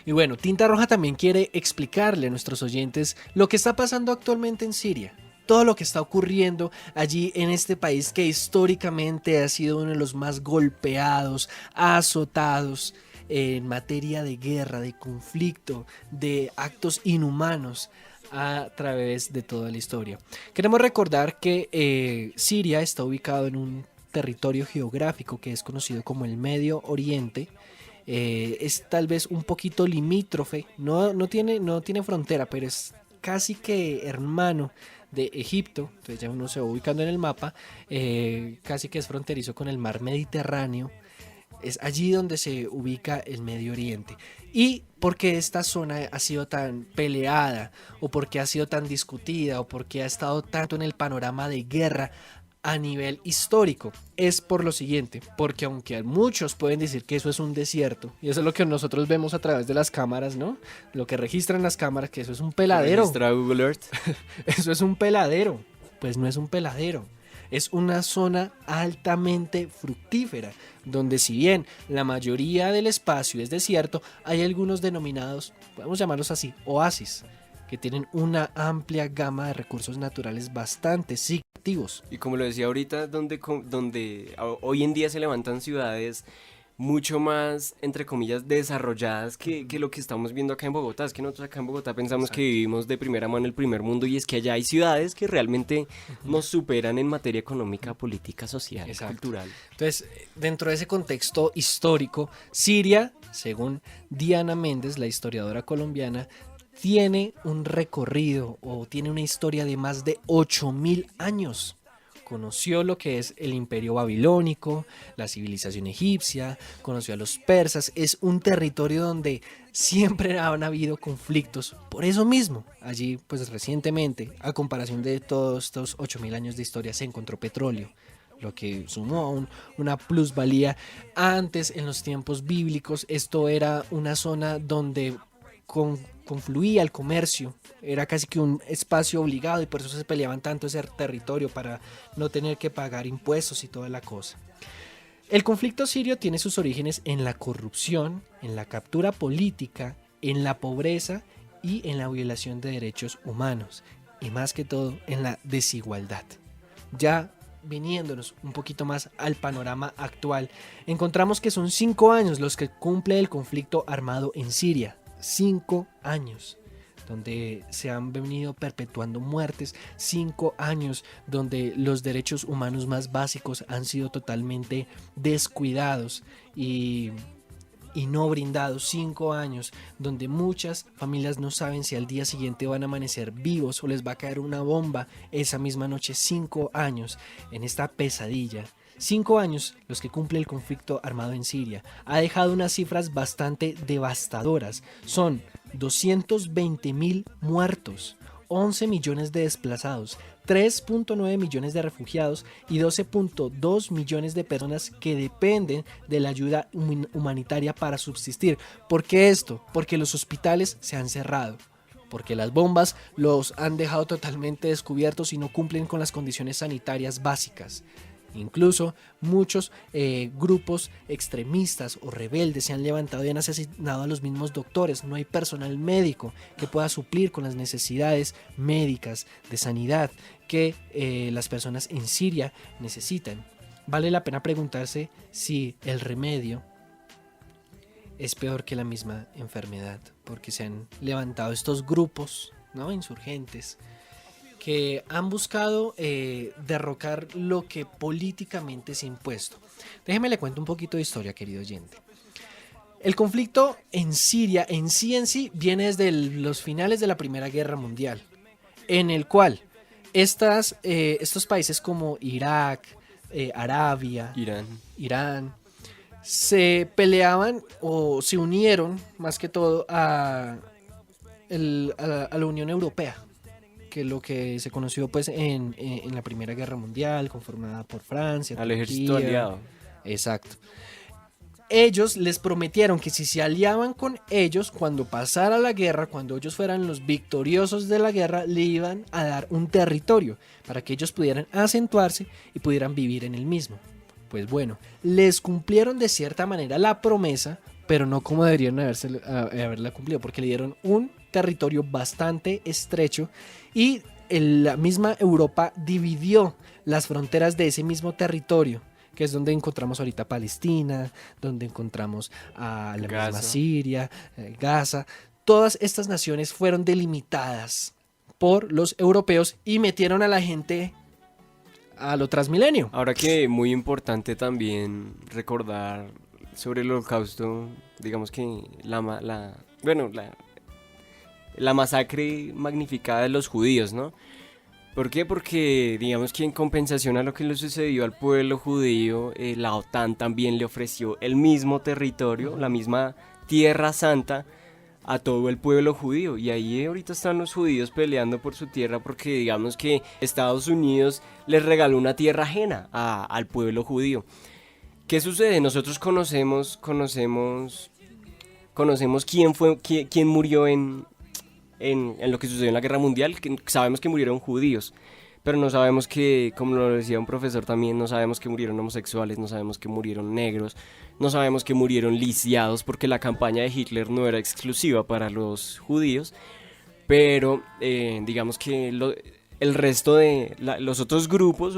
Y bueno, Tinta Roja también quiere explicarle a nuestros oyentes lo que está pasando actualmente en Siria. Todo lo que está ocurriendo allí en este país que históricamente ha sido uno de los más golpeados, azotados en materia de guerra, de conflicto, de actos inhumanos a través de toda la historia. Queremos recordar que Siria está ubicado en un territorio geográfico que es conocido como el Medio Oriente. Es tal vez un poquito limítrofe, no tiene frontera, pero es casi que hermano de Egipto. Entonces ya uno se va ubicando en el mapa, casi que es fronterizo con el mar Mediterráneo. Es allí donde se ubica el Medio Oriente. ¿Y por qué esta zona ha sido tan peleada? ¿O por qué ha sido tan discutida? ¿O por qué ha estado tanto en el panorama de guerra a nivel histórico? Es por lo siguiente, porque aunque muchos pueden decir que eso es un desierto, y eso es lo que nosotros vemos a través de las cámaras, ¿no? Lo que registran las cámaras, que eso es un peladero. Registra Google Earth. Eso es un peladero. Pues no es un peladero. Es una zona altamente fructífera, donde si bien la mayoría del espacio es desierto, hay algunos denominados, podemos llamarlos así, oasis, que tienen una amplia gama de recursos naturales bastante significativos. Y como lo decía ahorita, donde hoy en día se levantan ciudades mucho más, entre comillas, desarrolladas que lo que estamos viendo acá en Bogotá. Es que nosotros acá en Bogotá pensamos que vivimos de primera mano el primer mundo, y es que allá hay ciudades que realmente nos superan en materia económica, política, social, cultural. Entonces, dentro de ese contexto histórico, Siria, según Diana Méndez, la historiadora colombiana, tiene un recorrido o tiene una historia de más de 8.000 años. Conoció lo que es el imperio babilónico, la civilización egipcia, conoció a los persas. Es un territorio donde siempre han habido conflictos. Por eso mismo, allí pues recientemente, a comparación de todos estos 8.000 años de historia, se encontró petróleo, lo que sumó una plusvalía. Antes, en los tiempos bíblicos, esto era una zona donde confluía el comercio, era casi que un espacio obligado, y por eso se peleaban tanto ese territorio, para no tener que pagar impuestos y toda la cosa. El conflicto sirio tiene sus orígenes en la corrupción, en la captura política, en la pobreza y en la violación de derechos humanos, y más que todo en la desigualdad. Ya viniéndonos un poquito más al panorama actual, encontramos que son 5 años los que cumple el conflicto armado en Siria. 5 años donde se han venido perpetuando muertes, 5 años donde los derechos humanos más básicos han sido totalmente descuidados y no brindados, 5 años donde muchas familias no saben si al día siguiente van a amanecer vivos o les va a caer una bomba esa misma noche. 5 años en esta pesadilla, 5 años los que cumple el conflicto armado en Siria. Ha dejado unas cifras bastante devastadoras. Son 220.000 muertos, 11 millones de desplazados, 3.9 millones de refugiados y 12.2 millones de personas que dependen de la ayuda humanitaria para subsistir. ¿Por qué esto? Porque los hospitales se han cerrado, porque las bombas los han dejado totalmente descubiertos y no cumplen con las condiciones sanitarias básicas. Incluso muchos grupos extremistas o rebeldes se han levantado y han asesinado a los mismos doctores. No hay personal médico que pueda suplir con las necesidades médicas de sanidad que las personas en Siria necesitan. Vale la pena preguntarse si el remedio es peor que la misma enfermedad, porque se han levantado estos grupos, ¿no?, insurgentes, que han buscado derrocar lo que políticamente se ha impuesto. Déjeme le cuento un poquito de historia, querido oyente. El conflicto en Siria en sí viene desde los finales de la Primera Guerra Mundial, en el cual estos países como Irak, Arabia, Irán, se peleaban o se unieron más que todo a la Unión Europea, que lo que se conoció pues en la Primera Guerra Mundial, conformada por Francia, al Turquía, ejército aliado. Exacto. Ellos les prometieron que si se aliaban con ellos, cuando pasara la guerra, cuando ellos fueran los victoriosos de la guerra, le iban a dar un territorio para que ellos pudieran acentuarse y pudieran vivir en el mismo. Pues bueno, les cumplieron de cierta manera la promesa, pero no como deberían haberla cumplido, porque le dieron un territorio bastante estrecho y la misma Europa dividió las fronteras de ese mismo territorio, que es donde encontramos ahorita Palestina, donde encontramos a la misma Siria, Gaza. Todas estas naciones fueron delimitadas por los europeos y metieron a la gente a lo transmilenio. Ahora que muy importante también recordar sobre el Holocausto, digamos que la masacre magnificada de los judíos, ¿no? ¿Por qué? Porque digamos que en compensación a lo que le sucedió al pueblo judío, la OTAN también le ofreció el mismo territorio, la misma Tierra Santa a todo el pueblo judío, y ahí ahorita están los judíos peleando por su tierra porque digamos que Estados Unidos les regaló una tierra ajena al pueblo judío. ¿Qué sucede? Nosotros conocemos quién murió en lo que sucedió en la Guerra Mundial. Sabemos que murieron judíos, pero no sabemos que, como lo decía un profesor también, no sabemos que murieron homosexuales, no sabemos que murieron negros, no sabemos que murieron lisiados, porque la campaña de Hitler no era exclusiva para los judíos, pero digamos que el resto de los otros grupos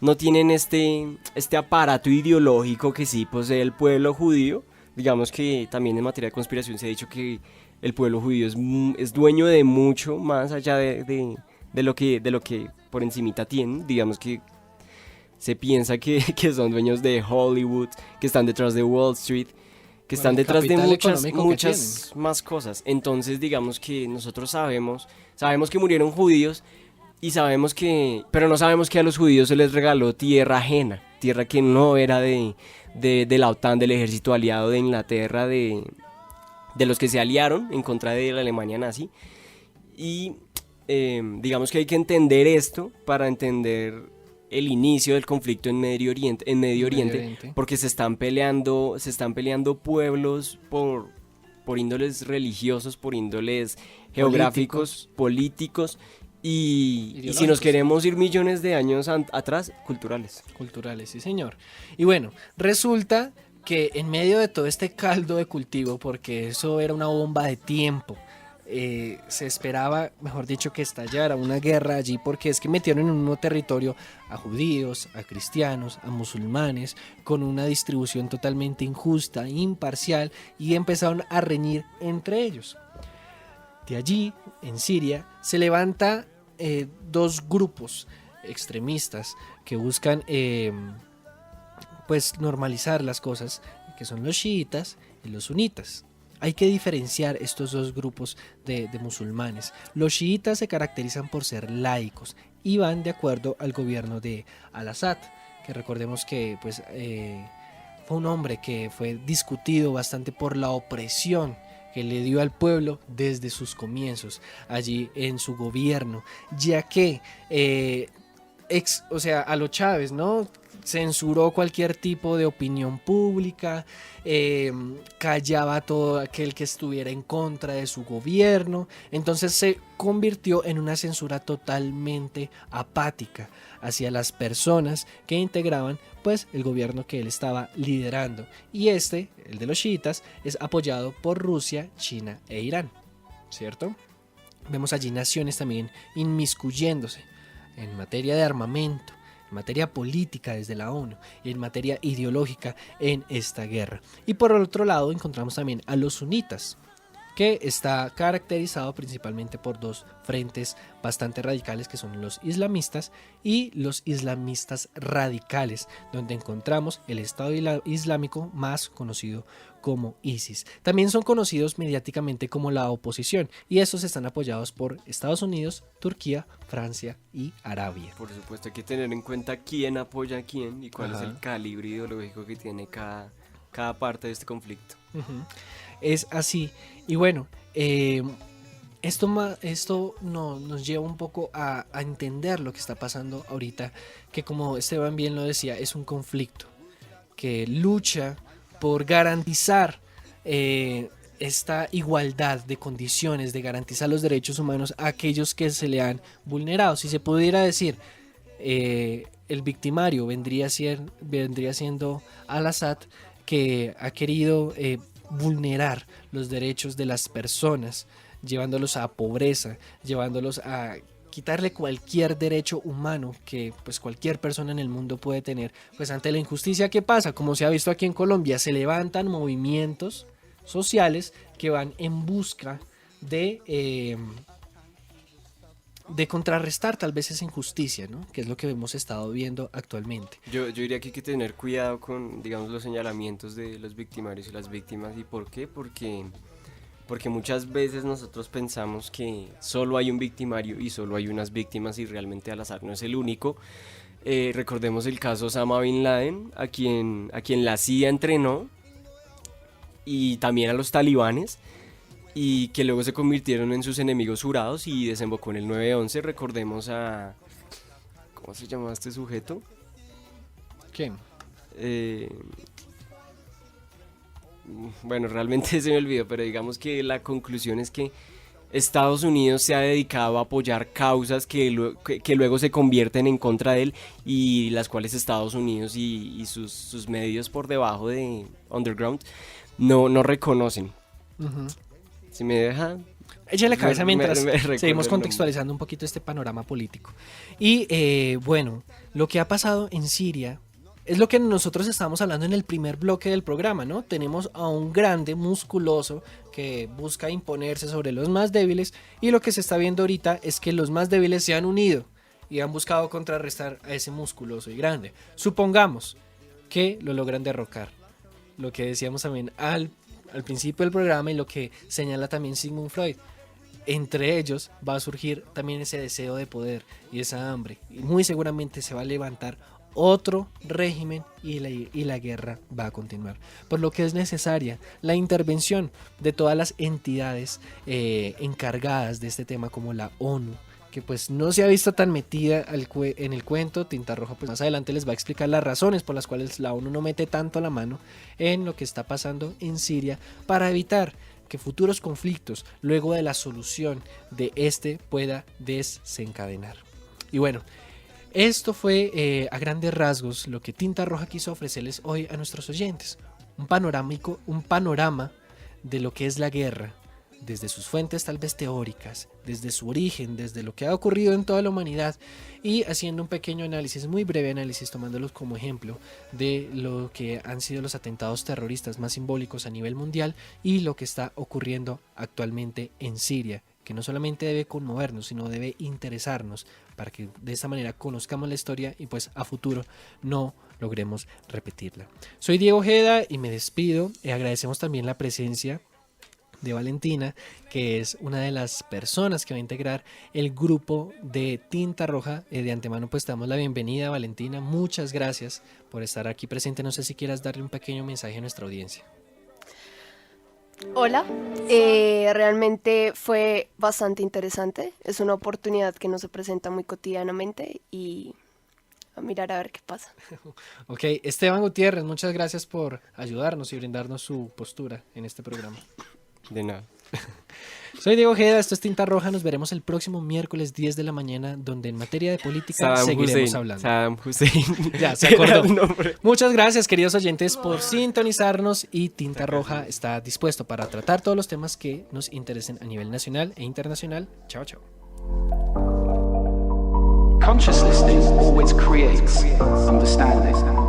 no tienen este aparato ideológico que sí posee el pueblo judío. Digamos que también en materia de conspiración se ha dicho que el pueblo judío es dueño de mucho más allá de lo que por encimita tienen. Digamos que se piensa que son dueños de Hollywood, que están detrás de Wall Street, que están detrás de muchas más cosas. Entonces digamos que nosotros sabemos que murieron judíos, pero no sabemos que a los judíos se les regaló tierra ajena, tierra que no era de la OTAN, del ejército aliado de Inglaterra, de los que se aliaron en contra de la Alemania nazi. Y digamos que hay que entender esto para entender el inicio del conflicto en Medio Oriente, porque se están peleando pueblos por índoles religiosos, por índoles geográficos, políticos y si nos queremos ir millones de años atrás, culturales, sí señor. Y bueno, resulta que en medio de todo este caldo de cultivo, porque eso era una bomba de tiempo, se esperaba, mejor dicho, que estallara una guerra allí, porque es que metieron en un nuevo territorio a judíos, a cristianos, a musulmanes, con una distribución totalmente injusta, imparcial, y empezaron a reñir entre ellos. De allí, en Siria, se levanta dos grupos extremistas que buscan pues normalizar las cosas, que son los chiitas y los sunitas. Hay que diferenciar estos dos grupos de musulmanes. Los chiitas se caracterizan por ser laicos y van de acuerdo al gobierno de Al-Assad, que recordemos que pues fue un hombre que fue discutido bastante por la opresión que le dio al pueblo desde sus comienzos allí en su gobierno, ya que a lo Chávez, ¿no? Censuró cualquier tipo de opinión pública, callaba a todo aquel que estuviera en contra de su gobierno, entonces se convirtió en una censura totalmente apática hacia las personas que integraban pues el gobierno que él estaba liderando, y el de los chiitas, es apoyado por Rusia, China e Irán, ¿cierto? Vemos allí naciones también inmiscuyéndose en materia de armamento, en materia política desde la ONU y en materia ideológica en esta guerra. Y por el otro lado encontramos también a los sunitas, que está caracterizado principalmente por dos frentes bastante radicales, que son los islamistas y los islamistas radicales, donde encontramos el Estado Islámico, más conocido como ISIS. También son conocidos mediáticamente como la oposición, y estos están apoyados por Estados Unidos, Turquía, Francia y Arabia. Por supuesto, hay que tener en cuenta quién apoya a quién y cuál es el calibre ideológico que tiene cada parte de este conflicto. Es así. Y bueno, esto nos lleva un poco a entender lo que está pasando ahorita, que como Esteban bien lo decía, es un conflicto que lucha por garantizar esta igualdad de condiciones, de garantizar los derechos humanos a aquellos que se le han vulnerado. Si se pudiera decir, el victimario vendría siendo Al-Assad, que ha querido vulnerar los derechos de las personas, llevándolos a pobreza, llevándolos a quitarle cualquier derecho humano que pues cualquier persona en el mundo puede tener. Pues ante la injusticia, ¿qué pasa? Como se ha visto aquí en Colombia, se levantan movimientos sociales que van en busca de contrarrestar tal vez esa injusticia, ¿no? Que es lo que hemos estado viendo actualmente. Yo diría que hay que tener cuidado con, digamos, los señalamientos de los victimarios y las víctimas. ¿Y por qué? Porque muchas veces nosotros pensamos que solo hay un victimario y solo hay unas víctimas, y realmente Al-Assad no es el único. Recordemos el caso Osama Bin Laden, a quien la CIA entrenó, y también a los talibanes, y que luego se convirtieron en sus enemigos jurados y desembocó en el 9/11. Recordemos a... ¿Cómo se llamaba este sujeto? ¿Quién? Bueno, realmente se me olvidó, pero digamos que la conclusión es que Estados Unidos se ha dedicado a apoyar causas que luego se convierten en contra de él, y las cuales Estados Unidos y sus medios por debajo de underground no reconocen. Si me deja... Échale cabeza mientras seguimos contextualizando un poquito este panorama político. Y bueno, lo que ha pasado en Siria es lo que nosotros estábamos hablando en el primer bloque del programa, ¿no? Tenemos a un grande, musculoso, que busca imponerse sobre los más débiles, y lo que se está viendo ahorita es que los más débiles se han unido y han buscado contrarrestar a ese musculoso y grande. Supongamos que lo logran derrocar. Lo que decíamos también al principio del programa, y lo que señala también Sigmund Freud. Entre ellos va a surgir también ese deseo de poder y esa hambre, y muy seguramente se va a levantar otro régimen, y la guerra va a continuar, por lo que es necesaria la intervención de todas las entidades encargadas de este tema, como la ONU, que pues no se ha visto tan metida en el cuento. Tinta Roja pues más adelante les va a explicar las razones por las cuales la ONU no mete tanto la mano en lo que está pasando en Siria, para evitar que futuros conflictos luego de la solución de este pueda desencadenar. Y bueno, esto fue a grandes rasgos lo que Tinta Roja quiso ofrecerles hoy a nuestros oyentes. Un panorama de lo que es la guerra, desde sus fuentes tal vez teóricas, desde su origen, desde lo que ha ocurrido en toda la humanidad, y haciendo un pequeño análisis, muy breve análisis, tomándolos como ejemplo de lo que han sido los atentados terroristas más simbólicos a nivel mundial, y lo que está ocurriendo actualmente en Siria, que no solamente debe conmovernos, sino debe interesarnos, para que de esta manera conozcamos la historia y pues a futuro no logremos repetirla. Soy Diego Ojeda y me despido. Agradecemos también la presencia de Valentina, que es una de las personas que va a integrar el grupo de Tinta Roja. De antemano pues te damos la bienvenida, Valentina, muchas gracias por estar aquí presente. No sé si quieras darle un pequeño mensaje a nuestra audiencia. Hola, realmente fue bastante interesante, es una oportunidad que no se presenta muy cotidianamente y a mirar a ver qué pasa. Ok, Esteban Gutiérrez, muchas gracias por ayudarnos y brindarnos su postura en este programa. De nada. Soy Diego Ojeda, esto es Tinta Roja, nos veremos el próximo miércoles 10 de la mañana, donde en materia de política seguiremos hablando. Saddam Hussein. Ya, se acordó. Muchas gracias, queridos oyentes, por sintonizarnos, y Tinta Roja está dispuesto para tratar todos los temas que nos interesen a nivel nacional e internacional. Chao, chao. Conscious listening always creates understanding.